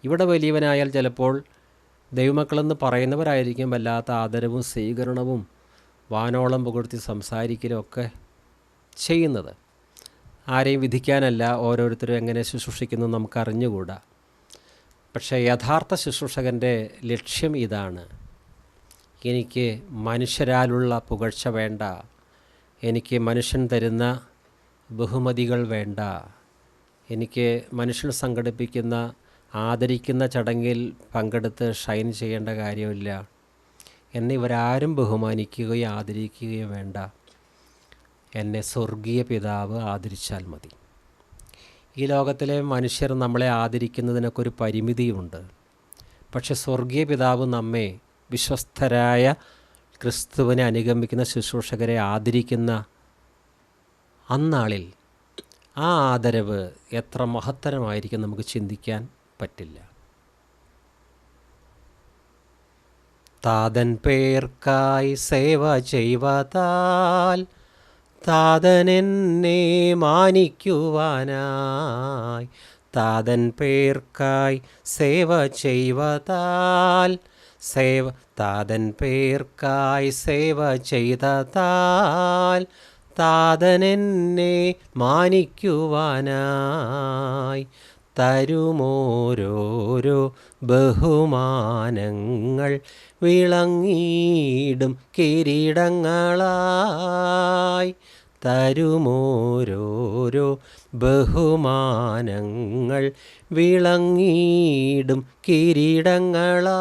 ഇവിടെ വലിയവനായാൽ ചിലപ്പോൾ ദൈവമക്കളെന്ന് പറയുന്നവരായിരിക്കും വല്ലാത്ത ആദരവും സ്വീകരണവും വാനോളം പുകഴ്ത്തി സംസാരിക്കലും ഒക്കെ ചെയ്യുന്നത്. ആരെയും വിധിക്കാനല്ല, ഓരോരുത്തരും എങ്ങനെ ശുശ്രൂഷിക്കുന്നു നമുക്കറിഞ്ഞുകൂടാ. പക്ഷേ യഥാർത്ഥ ശുശ്രൂഷകൻ്റെ ലക്ഷ്യം ഇതാണ്: എനിക്ക് മനുഷ്യരാലുള്ള പുകഴ്ച വേണ്ട, എനിക്ക് മനുഷ്യൻ തരുന്ന ബഹുമതികൾ വേണ്ട, എനിക്ക് മനുഷ്യൻ സംഘടിപ്പിക്കുന്ന ആദരിക്കുന്ന ചടങ്ങിൽ പങ്കെടുത്ത് ഷൈൻ ചെയ്യേണ്ട കാര്യമില്ല, എന്നെ ഇവരാരും ബഹുമാനിക്കുകയോ ആദരിക്കുകയോ വേണ്ട, എന്നെ സ്വർഗീയ പിതാവ് ആദരിച്ചാൽ മതി. ഈ ലോകത്തിലെ മനുഷ്യർ നമ്മളെ ആദരിക്കുന്നതിനൊക്കെ ഒരു പരിമിതിയുണ്ട്. പക്ഷെ സ്വർഗീയ പിതാവ് നമ്മെ വിശ്വസ്തരായ ക്രിസ്തുവിനെ അനുഗമിക്കുന്ന ശുശ്രൂഷകരെ ആദരിക്കുന്ന അന്നാളിൽ ആ ആദരവ് എത്ര മഹത്തരമായിരിക്കും നമുക്ക് ചിന്തിക്കാൻ പറ്റില്ല. താതൻ പേർക്കായി സേവ ചെയ്വതാൽ താതൻ എന്നെ മാനിക്കുവാനായി, താതൻ പേർക്കായി സേവ ചെയ്വതാൽ താതൻ പേർക്കായി സേവ ചെയ്തതാൽ താതൻ എന്നെ മാനിക്കുവാനായി തരുമോരോരോ ബഹുമാനങ്ങൾ വിളങ്ങിയിടും കിരീടങ്ങളായി, തരുമോരോരോ ബഹുമാനങ്ങൾ വിളങ്ങിയിടും കിരീടങ്ങളായി.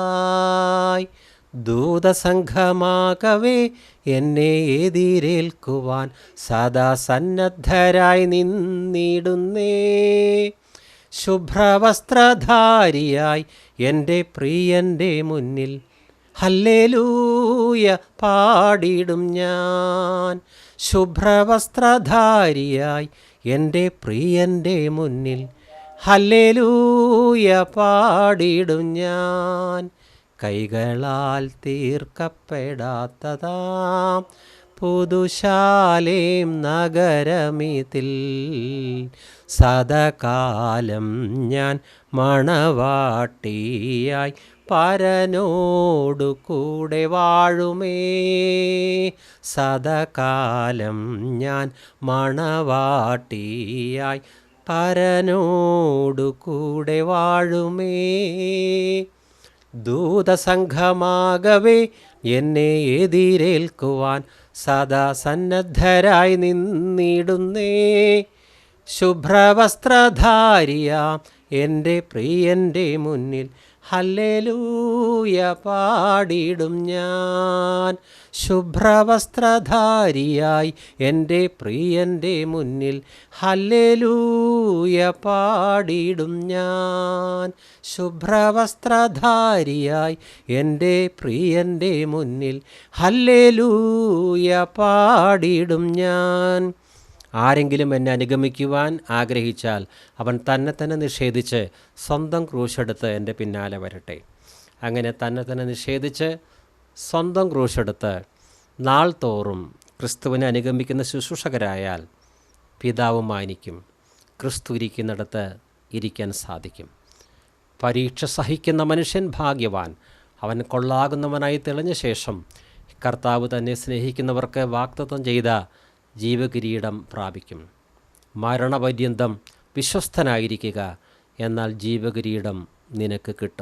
ദൂതസംഘമാകവേ എന്നെ എതിരേൽക്കുവാൻ സദാ സന്നദ്ധരായി നിന്നിടുന്നേ, ശുഭ്രവസ്ത്രധാരിയായി എൻ്റെ പ്രിയൻ്റെ മുന്നിൽ ഹല്ലേലൂയ പാടിടും ഞാൻ. ശുഭ്രവസ്ത്രധാരിയായി എൻ്റെ പ്രിയൻ്റെ മുന്നിൽ ഹല്ലേലൂയ പാടിടും ഞാൻ. കൈകളാൽ തീർക്കപ്പെടാത്തതാം പുതുശാലേം നഗരമിതിൽ സദാകാലം ഞാൻ മണവാട്ടിയായി പരനോടു കൂടെ വാഴുമേ, സദാകാലം ഞാൻ മണവാട്ടിയായി പരനോടു കൂടെ വാഴുമേ. ദൂതസംഘമാകവേ എന്നെ എതിരേൽക്കുവാൻ സദാ സന്നദ്ധരായി നിന്നിടുന്നേ, ശുഭ്രവസ്ത്രധാരിയാം എൻ്റെ പ്രിയൻ്റെ മുന്നിൽ ഹല്ലേലൂയ പാടിടും ഞാൻ. ശുഭ്രവസ്ത്രധാരിയായി എൻ്റെ പ്രിയൻ്റെ മുന്നിൽ ഹല്ലേലൂയ പാടിടും ഞാൻ. ശുഭ്രവസ്ത്രധാരിയായി എൻ്റെ പ്രിയൻ്റെ മുന്നിൽ ഹല്ലേലൂയ പാടിടും ഞാൻ. ആരെങ്കിലും എന്നെ അനുഗമിക്കുവാൻ ആഗ്രഹിച്ചാൽ അവൻ തന്നെ തന്നെ നിഷേധിച്ച് സ്വന്തം ക്രൂശെടുത്ത് എൻ്റെ പിന്നാലെ വരട്ടെ. അങ്ങനെ തന്നെ തന്നെ നിഷേധിച്ച് സ്വന്തം ക്രൂശെടുത്ത് നാൾ തോറും ക്രിസ്തുവിനെ അനുഗമിക്കുന്ന ശുശ്രൂഷകരായാൽ പിതാവ് മാനിക്കും, ക്രിസ്തു ഇരിക്കുന്നിടത്ത് ഇരിക്കാൻ സാധിക്കും. പരീക്ഷ സഹിക്കുന്ന മനുഷ്യൻ ഭാഗ്യവാൻ, അവൻ കൊള്ളാകുന്നവനായി തെളിഞ്ഞ ശേഷം കർത്താവ് തന്നെ സ്നേഹിക്കുന്നവർക്ക് വാഗ്ദത്തം ചെയ്ത ജീവകിരീടം പ്രാപിക്കും. മരണപര്യന്തം വിശ്വസ്തനായിരിക്കുക, എന്നാൽ ജീവകിരീടം നിനക്ക് കിട്ടും.